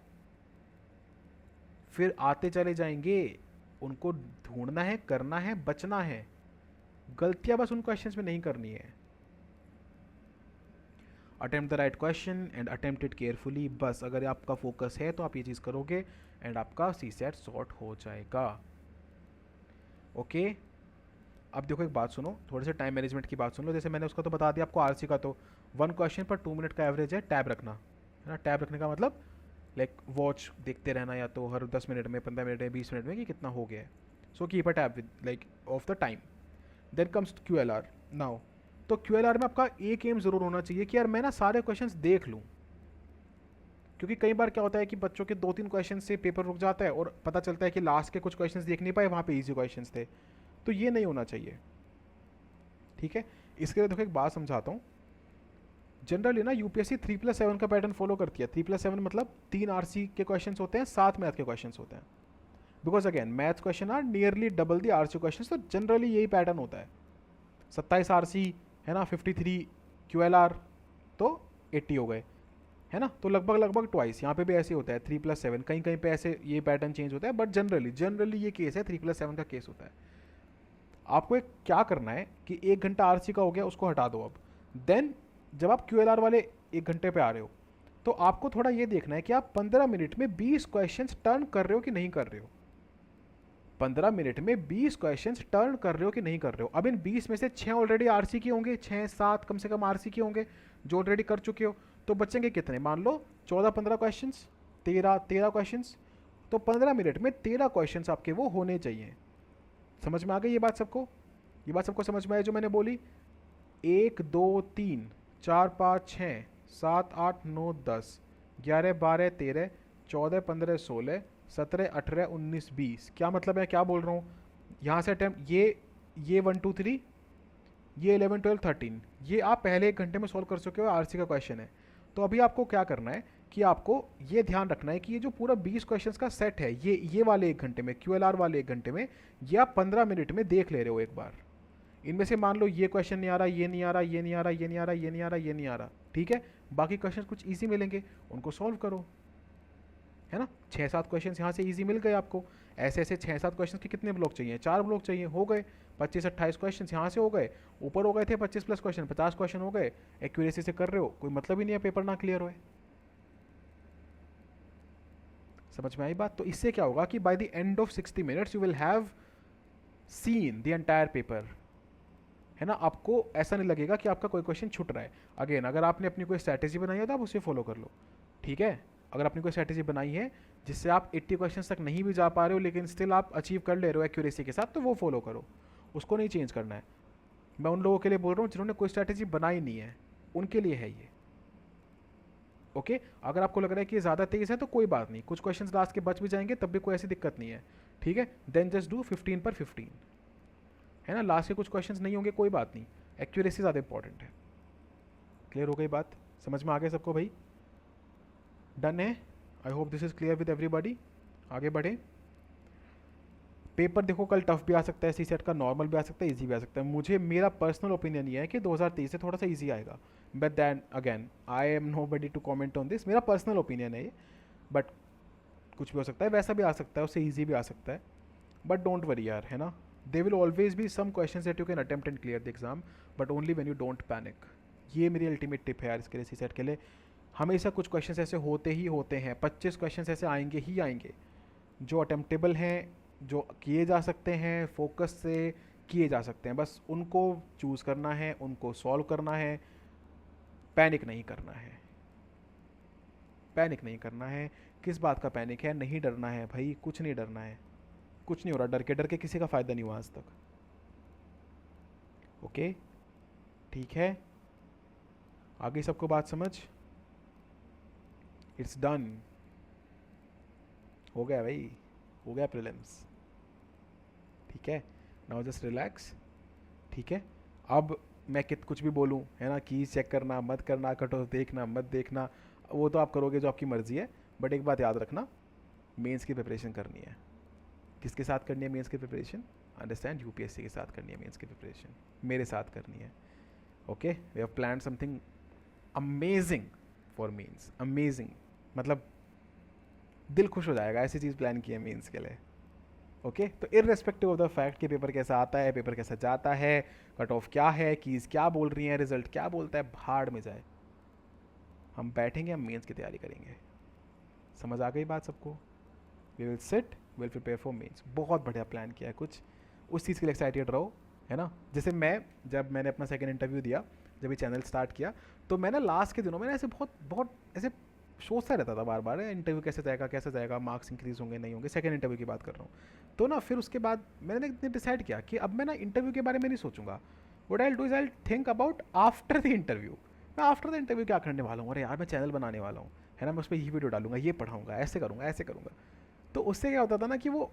फिर आते चले जाएंगे। उनको ढूंढना है, करना है, बचना है। गलतियां बस उन क्वेश्चंस में नहीं करनी है। Attempt the right question and attempt it carefully. बस अगर आपका फोकस है तो आप ये चीज़ करोगे एंड आपका CSAT सॉर्ट हो जाएगा। ओके अब देखो एक बात सुनो, थोड़े से टाइम मैनेजमेंट की बात सुन लो। जैसे मैंने उसका तो बता दिया आपको, आरसी का तो 1 क्वेश्चन पर 2 मिनट का एवरेज है। टैब रखना है ना, टैब रखने का मतलब लाइक वॉच देखते रहना, या तो हर 10 मिनट में, 15 मिनट में, 20 मिनट में कि कितना हो गया है। So keep a tab with like of the time. Then comes QLR now. तो QLR में आपका एक एम ज़रूर होना चाहिए कि यार मैं ना सारे क्वेश्चंस देख लूँ, क्योंकि कई बार क्या होता है कि बच्चों के 2-3 क्वेश्चन से पेपर रुक जाता है और पता चलता है कि लास्ट के कुछ क्वेश्चंस देख नहीं पाए, वहाँ पे इजी क्वेश्चंस थे। तो ये नहीं होना चाहिए, ठीक है। इसके लिए देखो एक बात समझाता हूँ। जनरली ना यूपीएससी 3+7 का पैटर्न फॉलो करती है। 3+7 मतलब 3 आरसी के क्वेश्चंस होते हैं, 7 मैथ के क्वेश्चंस होते हैं। Because again maths question are nearly double the RC question, तो जनरली यही पैटर्न होता है, 27 आरसी है ना, 53 क्यूएलआर, तो 80 हो गए, है ना, तो लगभग लगभग ट्वाइस। यहाँ पे भी ऐसे होता है 3+7, कहीं कहीं पे ऐसे ये पैटर्न चेंज होता है, बट जनरली ये केस है 3+7 का केस होता है। आपको एक क्या करना है कि 1 घंटा आरसी का हो गया, उसको हटा दो अब। देन जब आप क्यूएलआर वाले 1 घंटे पे आ रहे हो, तो आपको थोड़ा ये देखना है कि आप 15 मिनट में 20 क्वेश्चंस टर्न कर रहे हो कि नहीं कर रहे हो। 15 मिनट में 20 क्वेश्चंस टर्न कर रहे हो कि नहीं कर रहे हो। अब इन 20 में से 6 ऑलरेडी आरसी के होंगे, 6-7 कम से कम आरसी के होंगे जो ऑलरेडी कर चुके हो, तो बचेंगे कितने, मान लो 14-15 क्वेश्चंस, 13 क्वेश्चंस, तो 15 मिनट में 13 क्वेश्चंस आपके वो होने चाहिए। समझ में आ गई ये बात सबको? ये बात सबको समझ में आई जो मैंने बोली? 1 2 3 4 5 6 7 8 9 10 11 12 13 14 15 16 17 18 19 20। क्या मतलब है, क्या बोल रहा हूँ? यहाँ से अटैम्प्ट ये 1 2 3, ये 11 12 13, ये आप पहले 1 घंटे में सॉल्व कर चुके हो, आरसी का क्वेश्चन है। तो अभी आपको क्या करना है कि आपको ये ध्यान रखना है कि ये जो पूरा 20 क्वेश्चंस का सेट है, ये वाले 1 घंटे में, क्यूएलआर वाले 1 घंटे में, ये आप 15 मिनट में देख ले रहे हो एक बार। इनमें से मान लो ये क्वेश्चन नहीं आ रहा, ये नहीं आ रहा, ये नहीं आ रहा, ये नहीं आ रहा, ये नहीं आ रहा, ये नहीं आ रहा, ठीक है, बाकी क्वेश्चन कुछ ईजी मिलेंगे, उनको सॉल्व करो, है ना। 6-7 क्वेश्चन यहाँ से इजी मिल गए आपको। ऐसे ऐसे 6-7 क्वेश्चन के कितने ब्लॉक चाहिए? 4 ब्लॉक चाहिए, हो गए 25-28 क्वेश्चन यहाँ से हो गए। ऊपर हो गए थे 25+ क्वेश्चन, 50 क्वेश्चन हो गए। एक्यूरेसी से कर रहे हो, कोई मतलब ही नहीं है पेपर ना क्लियर होए। समझ में आई बात? तो इससे क्या होगा कि by the end of 60 minutes you will have seen the entire paper, है ना। आपको ऐसा नहीं लगेगा कि आपका कोई क्वेश्चन छूट रहा है। अगेन अगर आपने अपनी कोई स्ट्रैटेजी बनाई है तो आप उसे फॉलो कर लो, ठीक है। अगर आपने कोई स्ट्रैटेजी बनाई है जिससे आप 80 क्वेश्चन तक नहीं भी जा पा रहे हो लेकिन स्टिल आप अचीव कर ले रहे हो एक्यूरेसी के साथ, तो वो फॉलो करो, उसको नहीं चेंज करना है। मैं उन लोगों के लिए बोल रहा हूँ जिन्होंने कोई स्ट्रैटेजी बनाई नहीं है, उनके लिए है ये, ओके। अगर आपको लग रहा है कि ये ज़्यादा तेज़ है तो कोई बात नहीं, कुछ क्वेश्चंस लास्ट के बच भी जाएंगे तब भी कोई ऐसी दिक्कत नहीं है, ठीक है। देन जस्ट डू 15/15, है ना। लास्ट के कुछ क्वेश्चंस नहीं होंगे, कोई बात नहीं, एक्यूरेसी ज़्यादा इंपॉर्टेंट है। क्लियर हो गई बात? समझ में आ गया सबको भाई? डन है? I hope this is clear with everybody. आगे बढ़े। पेपर देखो कल टफ भी आ सकता है, सी सेट का नॉर्मल भी आ सकता है, इजी भी आ सकता है। मुझे मेरा पर्सनल ओपिनियन ये है कि 2023 से थोड़ा सा इजी आएगा, but then again I am nobody to comment on this, मेरा पर्सनल ओपिनियन है ये, बट कुछ भी हो सकता है, वैसा भी आ सकता है, उससे ईजी भी आ सकता है, बट डोंट वरी यार, है ना। They will always be some question that you can attempt and clear the exam, but only when you don't panic. ये मेरी अल्टीमेट टिप है यार इसके लिए, सी सेट के लिए। हमेशा कुछ क्वेश्चन ऐसे होते ही होते हैं, 25 क्वेश्चन ऐसे आएंगे ही आएंगे जो अटेम्प्टेबल हैं, जो किए जा सकते हैं, फोकस से किए जा सकते हैं, बस उनको चूज़ करना है, उनको सॉल्व करना है, पैनिक नहीं करना है। पैनिक नहीं करना है। किस बात का पैनिक है? नहीं डरना है भाई, कुछ नहीं डरना है, कुछ नहीं हो रहा, डर के किसी का फ़ायदा नहीं हुआ आज तक, ओके, ठीक है। आगे सबको बात समझ? इट्स डन, हो गया भाई, हो गया प्रीलिम्स, ठीक है। नाउ जस्ट रिलैक्स, ठीक है। अब मैं कुछ भी बोलूँ, है ना, कीज चेक करना मत करना, कट ऑफ देखना मत देखना, वो तो आप करोगे जो आपकी मर्ज़ी है, बट एक बात याद रखना, मेंस की प्रिपरेशन करनी है। किसके साथ करनी है मेंस की प्रिपरेशन? अंडरस्टैंड, यूपीएससी के साथ करनी है मेंस की प्रिपरेशन, मेरे साथ करनी है, okay. We have planned something amazing for mains, amazing, मतलब दिल खुश हो जाएगा, ऐसी चीज़ प्लान की है मेंस के लिए, ओके। तो इररेस्पेक्टिव ऑफ द फैक्ट कि पेपर कैसा आता है, पेपर कैसा जाता है, कट ऑफ क्या है, कीज़ क्या बोल रही हैं, रिजल्ट क्या बोलता है, भाड़ में जाए, हम बैठेंगे, हम मेंस की तैयारी करेंगे। समझ आ गई बात सबको? We will sit, will prepare for mains. बहुत बढ़िया प्लान किया है कुछ, उस चीज़ के लिए एक्साइटेड रहो, है ना। जैसे जब मैंने अपना सेकंड इंटरव्यू दिया, जब ये चैनल स्टार्ट किया, तो मैंने लास्ट के दिनों में ऐसे बहुत ऐसे सोचता रहता था बार बार, इंटरव्यू कैसे जाएगा, मार्क्स इंक्रीज होंगे नहीं होंगे, सेकंड इंटरव्यू की बात कर रहा हूँ। तो ना फिर उसके बाद मैंने डिसाइड किया कि अब मैं ना इंटरव्यू के बारे में नहीं सोचूंगा, what I will do is I will think about after the interview. मैं आफ्टर द इंटरव्यू क्या करने वाला हूँ, अरे यार मैं चैनल बनाने वाला हूँ, है ना, मैं उस पर ये वीडियो डालूंगा, ये पढ़ाऊंगा, ऐसे करूँगा, ऐसे करूँगा। तो उससे क्या होता था ना कि वो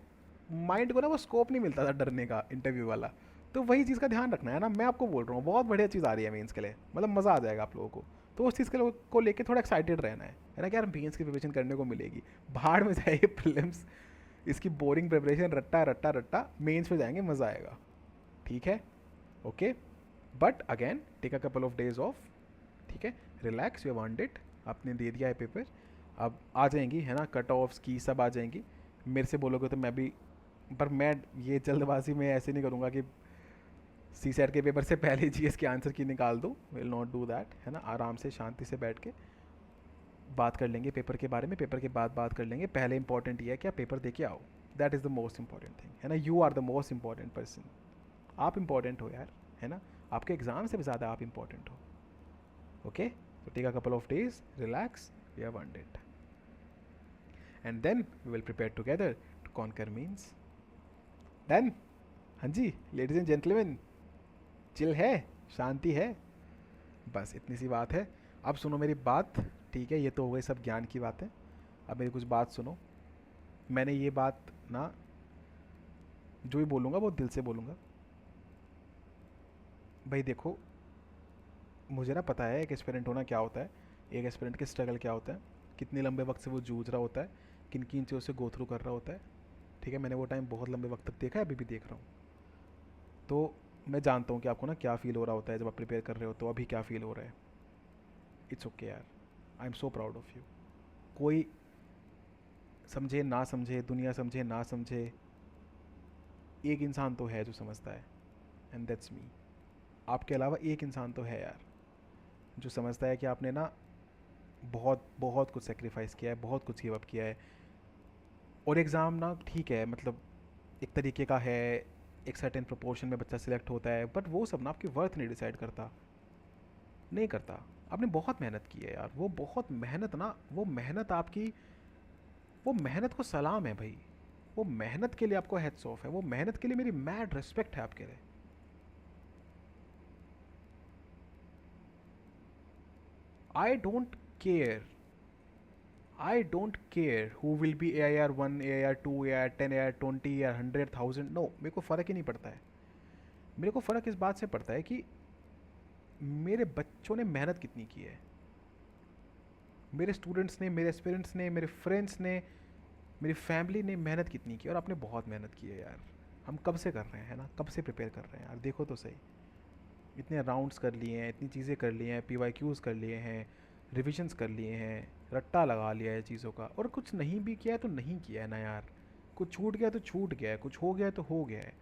माइंड को ना वो स्कोप नहीं मिलता था डरने का, इंटरव्यू वाला। तो वही चीज़ का ध्यान रखना है ना, मैं आपको बोल रहा हूँ बहुत बढ़िया चीज़ आ रही है मेंस के लिए, मतलब मज़ा आ जाएगा आप लोगों को। तो उस चीज़ के को लेके थोड़ा एक्साइटेड रहना है ना कि यार मेंस की प्रिपरेशन करने को मिलेगी, भाड़ में जाए प्रीलिम्स, इसकी बोरिंग प्रिपरेशन रट्टा रट्टा रट्टा, मेंस पे जाएंगे, मज़ा आएगा। ठीक है, okay. But again take a couple of days off, ठीक है, रिलैक्स, यू वांट इट, आपने दे दिया है पेपर, अब आ जाएंगी, है ना, कट ऑफ्स की सब आ जाएंगी। मेरे से बोलोगे तो मैं भी, पर मैं ये जल्दबाजी में ऐसे नहीं करूँगा कि सी सेट के पेपर से पहले जीएस के आंसर की निकाल दूँ, विल नॉट डू दैट, है ना। आराम से शांति से बैठ के बात कर लेंगे पेपर के बारे में, पेपर के बाद बात कर लेंगे। पहले इंपॉर्टेंट ये है कि आप पेपर दे के आओ, that is the most important thing, है ना। You are the most important person, आप इंपॉर्टेंट हो यार, है ना। आपके एग्ज़ाम से भी ज़्यादा आप इंपॉर्टेंट हो, ओके। तो take a couple of days, relax, we have earned it, and then we will prepare together to conquer mains. Done? हाँ जी लेडीज एंड जेंटलमैन, चिल है, शांति है, बस इतनी सी बात है। अब सुनो मेरी बात, ठीक है, ये तो हो गई सब ज्ञान की बातें। अब मेरी कुछ बात सुनो। मैंने ये बात ना, जो भी बोलूँगा वो दिल से बोलूँगा। भाई देखो, मुझे ना पता है एक एस्पिरेंट होना क्या होता है, एक एस्पिरेंट के स्ट्रगल क्या होता है, कितने लंबे वक्त से वो जूझ रहा होता है, किन किन चीज़ों से गो थ्रू कर रहा होता है। ठीक है, मैंने वो टाइम बहुत लंबे वक्त तक देखा है, अभी भी देख रहा हूँ। तो मैं जानता हूँ कि आपको ना क्या फ़ील हो रहा होता है जब आप प्रिपेयर कर रहे हो, तो अभी क्या फ़ील हो रहा है। इट्स ओके यार, I am so proud of you. कोई समझे ना समझे, दुनिया समझे ना समझे, एक इंसान तो है जो समझता है, एंड दैट्स मी। आपके अलावा एक इंसान तो है यार जो समझता है कि आपने ना बहुत बहुत कुछ सेक्रीफाइस किया है, बहुत कुछ गिव अप किया है। और एग्ज़ाम ना ठीक है, मतलब एक तरीके का है, एक सर्टेन प्रोपोर्शन में बच्चा सिलेक्ट होता है, बट वो सब ना आपकी वर्थ नहीं डिसाइड करता, नहीं करता। आपने बहुत मेहनत की है यार, वो बहुत मेहनत ना, वो मेहनत आपकी, वो मेहनत को सलाम है भाई, वो मेहनत के लिए आपको हेड्स ऑफ है, वो मेहनत के लिए मेरी मैड रिस्पेक्ट है आपके लिए। I don't care, I don't care who will be AIR 1, AIR 2, AIR 10, AIR 20 या 100,000, नो, मेरे को फ़र्क ही नहीं पड़ता है। मेरे को फ़र्क इस बात से पड़ता है कि मेरे बच्चों ने मेहनत कितनी की है, मेरे स्टूडेंट्स ने, मेरे एस्पिरेंट्स ने, मेरे फ्रेंड्स ने, मेरी फैमिली ने मेहनत कितनी की, और आपने बहुत मेहनत की है यार। हम कब से कर रहे हैं, है ना, कब से प्रिपेयर कर रहे हैं यार, देखो तो सही। इतने राउंड्स कर लिए हैं, इतनी चीज़ें कर ली हैं, PYQs कर लिए हैं, रिविजन्स कर लिए हैं, रट्टा लगा लिया है चीज़ों का, और कुछ नहीं भी किया है तो नहीं किया है ना यार। कुछ छूट गया तो छूट गया है, कुछ हो गया तो हो गया है।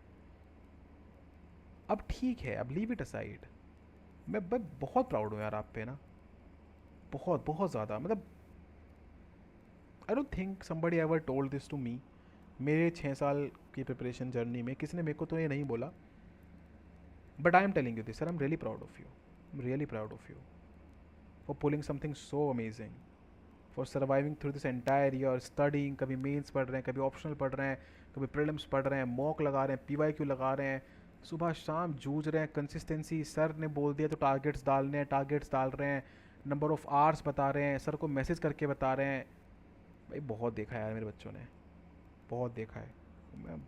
अब ठीक है, अब लीव इट असाइड। मैं बहुत प्राउड हूँ यार आप पे ना, बहुत बहुत ज़्यादा, मतलब I don't think somebody ever told this to me. मेरे 6 साल की प्रिपरेशन जर्नी में किसी ने मेरे को तो ये नहीं बोला, but I am telling you this sir, I am really proud of you, I am really proud of you for pulling something so amazing, for surviving through this entire year studying. कभी mains पढ़ रहे हैं, कभी optional पढ़ रहे हैं, कभी prelims पढ़ रहे हैं, मॉक लगा रहे हैं, PYQ लगा रहे हैं, सुबह शाम जूझ रहे हैं, कंसिस्टेंसी, सर ने बोल दिया तो टारगेट्स डालने हैं, टारगेट्स डाल रहे हैं, नंबर ऑफ़ आवर्स बता रहे हैं, सर को मैसेज करके बता रहे हैं। भाई बहुत देखा है यार मेरे बच्चों ने, बहुत देखा है। मैं,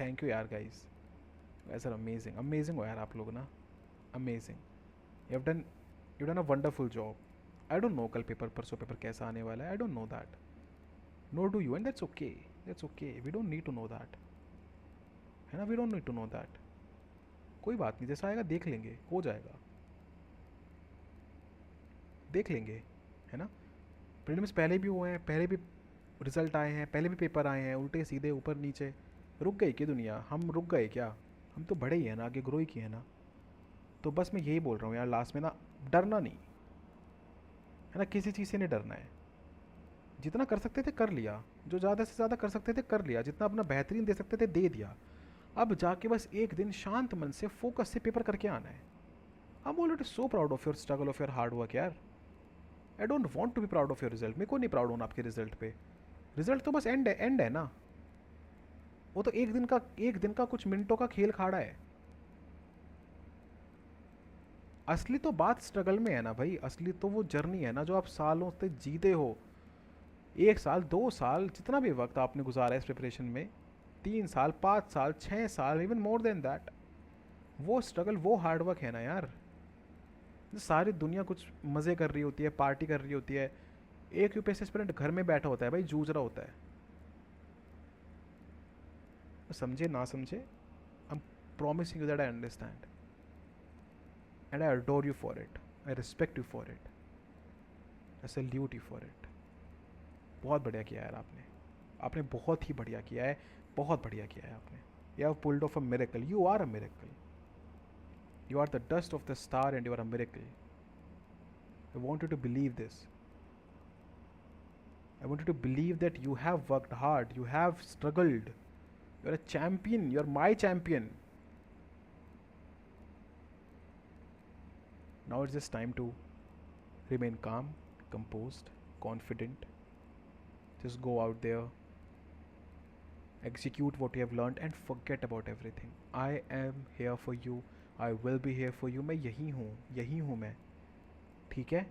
थैंक यू यार गाइस, सर अमेजिंग, अमेजिंग हो यार आप लोग ना, amazing. You done a wonderful job. I don't know कल पेपर, परसों पेपर कैसा आने वाला है, I don't know that, nor do you, and that's okay, that's okay, we don't need to know that, है ना, we don't need to know that. कोई बात नहीं, जैसा आएगा देख लेंगे, हो जाएगा, देख लेंगे, है ना। प्रीलिम्स पहले भी हुए हैं, पहले भी रिजल्ट आए हैं, पहले भी पेपर आए हैं, उल्टे सीधे ऊपर नीचे। रुक गई क्या दुनिया, हम रुक गए क्या, हम तो बड़े ही हैं ना, आगे ग्रो ही किए हैं ना। तो बस मैं यही बोल रहा हूँ यार लास्ट में ना, डरना नहीं, है ना, किसी चीज़ से नहीं डरना है। जितना कर सकते थे कर लिया, जो ज़्यादा से ज़्यादा कर सकते थे कर लिया, जितना अपना बेहतरीन दे सकते थे दे दिया। अब जाके बस एक दिन शांत मन से फोकस से पेपर करके आना है। I am already so proud of your struggle, of your hard work यार। I don't want to be proud of your result, मेरे को नहीं प्राउड होना आपके रिजल्ट पे। रिजल्ट तो बस एंड है ना, वो तो एक दिन का कुछ मिनटों का खेल खाड़ा है। असली तो बात स्ट्रगल में है ना भाई, असली तो वो जर्नी है ना जो आप सालों से जीते हो। 1 साल 2 साल जितना भी वक्त आपने गुजारा है इस प्रिपरेशन में, 3 साल 5 साल 6 साल, इवन मोर देन दैट, वो स्ट्रगल वो हार्डवर्क है ना यार। सारी दुनिया कुछ मज़े कर रही होती है, पार्टी कर रही होती है, एक UPSC एस्पिरेंट घर में बैठा होता है भाई, जूझ रहा होता है। समझे ना समझे, I am promising you that I understand and I adore you for it. I respect you for it. I salute you for it. बहुत बढ़िया किया यार आपने, आपने बहुत ही बढ़िया किया है, बहुत बढ़िया किया है आपने. You have pulled off a miracle. You are a miracle. You are the dust of the star and you are a miracle. I want you to believe this. I want you to believe that you have worked hard, you have struggled. You're a champion, you're my champion. Now it's just time to remain calm, composed, confident. Just go out there, execute what you have learned and forget about everything. I am here for you. I will be here for you. मैं यही हूँ मैं. ठीक है,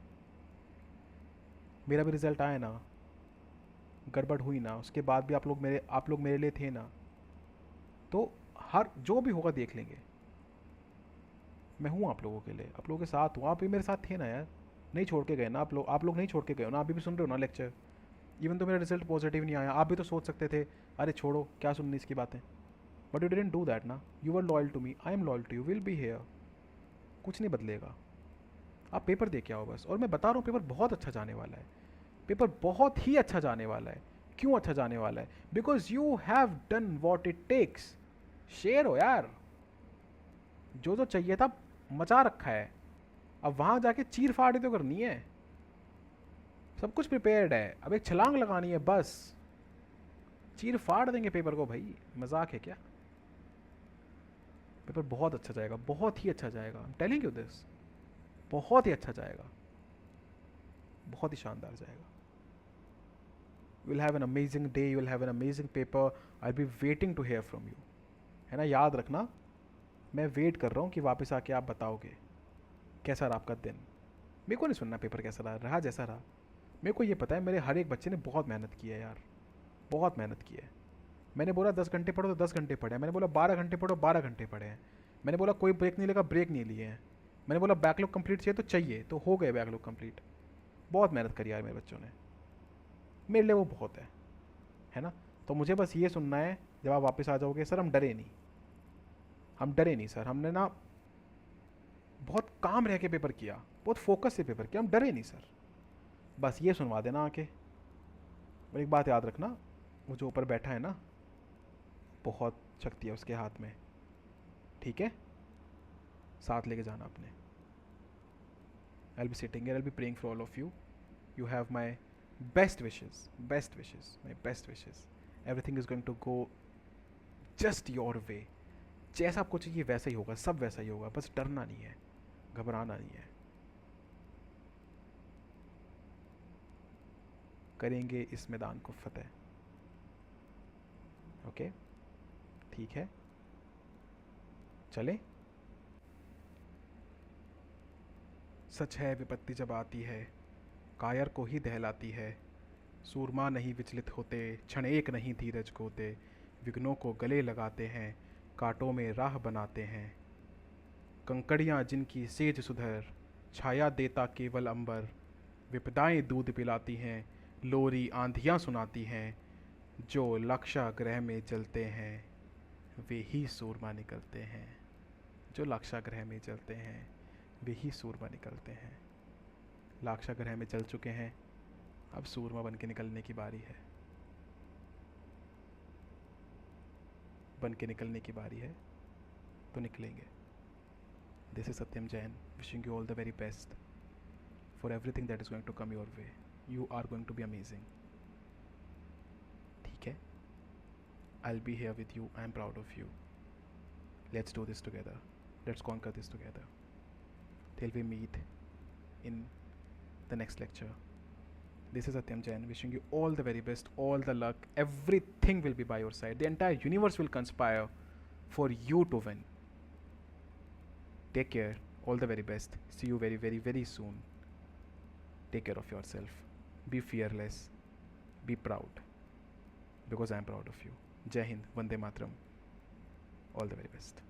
मेरा भी result आया ना, गड़बड़ हुई ना, उसके बाद भी आप लोग मेरे लिए थे ना, तो हर जो भी होगा देख लेंगे. मैं हूँ आप लोगों के लिए, आप लोगों के साथ हूँ. आप भी मेरे साथ थे ना यार, नहीं छोड़ के गए ना आप लोग नहीं छोड़ के गए हो ना. अभी भी सुन रहे हो ना लेक्चर. इवन तो मेरा रिजल्ट पॉजिटिव नहीं आया, आप भी तो सोच सकते थे अरे छोड़ो क्या सुननी इसकी बातें. But you didn't do that ना. You were loyal to me, I am loyal to you, will be here. कुछ नहीं बदलेगा. आप पेपर दे के आओ बस. और मैं बता रहा हूँ पेपर बहुत अच्छा जाने वाला है. पेपर बहुत ही अच्छा जाने वाला है. क्यों अच्छा जाने वाला है? Because you have done what it takes. शेर हो यार, जो जो चाहिए था मचा रखा है. अब वहाँ जाके चीर फाड़ तो करनी है. सब कुछ प्रिपेयर्ड है, अब एक छलांग लगानी है बस. चीर फाड़ देंगे पेपर को भाई, मजाक है क्या? पेपर बहुत अच्छा जाएगा, बहुत ही अच्छा जाएगा. I am telling you this, बहुत ही अच्छा जाएगा, बहुत ही शानदार जाएगा. You will have an amazing day, you will have an amazing paper. I be waiting to hear from you. है ना, याद रखना, मैं वेट कर रहा हूँ कि वापस आके आप बताओगे कैसा रहा आपका दिन. मेरे को नहीं सुनना पेपर कैसा रहा जैसा रहा. मेरे को ये पता है मेरे हर एक बच्चे ने बहुत मेहनत की है यार, बहुत मेहनत की है. मैंने बोला 10 घंटे पढ़ो तो 10 घंटे पढ़े हैं. मैंने बोला 12 घंटे पढ़ो, 12 घंटे पढ़े हैं. मैंने बोला कोई ब्रेक नहीं लेगा, ब्रेक नहीं लिए हैं. मैंने बोला बैकलॉग कंप्लीट चाहिए तो चाहिए, तो हो गए बैकलॉग कंप्लीट. बहुत मेहनत करी यार मेरे बच्चों ने, मेरे लिए वो बहुत है ना. तो मुझे बस ये सुनना है जब आप वापस आ जाओगे, सर हम डरे नहीं, हम डरे नहीं सर, हमने ना बहुत काम रह के पेपर किया, बहुत फोकस से पेपर किया, हम डरे नहीं सर. बस ये सुनवा देना आके. और एक बात याद रखना, वो जो ऊपर बैठा है ना, बहुत शक्ति है उसके हाथ में. ठीक है, साथ लेके जाना अपने. I will be sitting here, I will be praying for all of you. You have my best wishes, my best wishes. Everything is going to go just your way. जैसा आपको चाहिए वैसा ही होगा, सब वैसा ही होगा. बस डरना नहीं है, घबराना नहीं है. करेंगे इस मैदान को फतेह. ओके, ठीक है, चले. सच है विपत्ति जब आती है, कायर को ही दहलाती है. सूरमा नहीं विचलित होते, क्षण एक नहीं धीरज खोते. विघ्नों को गले लगाते हैं, कांटों में राह बनाते हैं. कंकड़ियाँ जिनकी सेज सुधर, छाया देता केवल अंबर. विपदाएं दूध पिलाती हैं, लोरी आंधियाँ सुनाती हैं. जो लक्षाग्रह में जलते हैं, वे ही सूरमा निकलते हैं. जो लक्षाग्रह में जलते हैं, वे ही सूरमा निकलते हैं. लाक्षाग्रह में जल चुके हैं, अब सूरमा बन के निकलने की बारी है. बन के निकलने की बारी है, तो निकलेंगे. This is Satyam Jain, wishing you all the very best for everything that is going to come your way. You are going to be amazing. ठीक है, I will be here with you. I am proud of you. Let's do this together. Let's conquer this together. Till we meet in the next lecture. This is Satyam Jain wishing you all the very best, all the luck. Everything will be by your side. The entire universe will conspire for you to win. Take care. All the very best. See you very, very, very soon. Take care of yourself. Be fearless. Be proud. Because I am proud of you. Jai Hind. Vande Mataram. All the very best.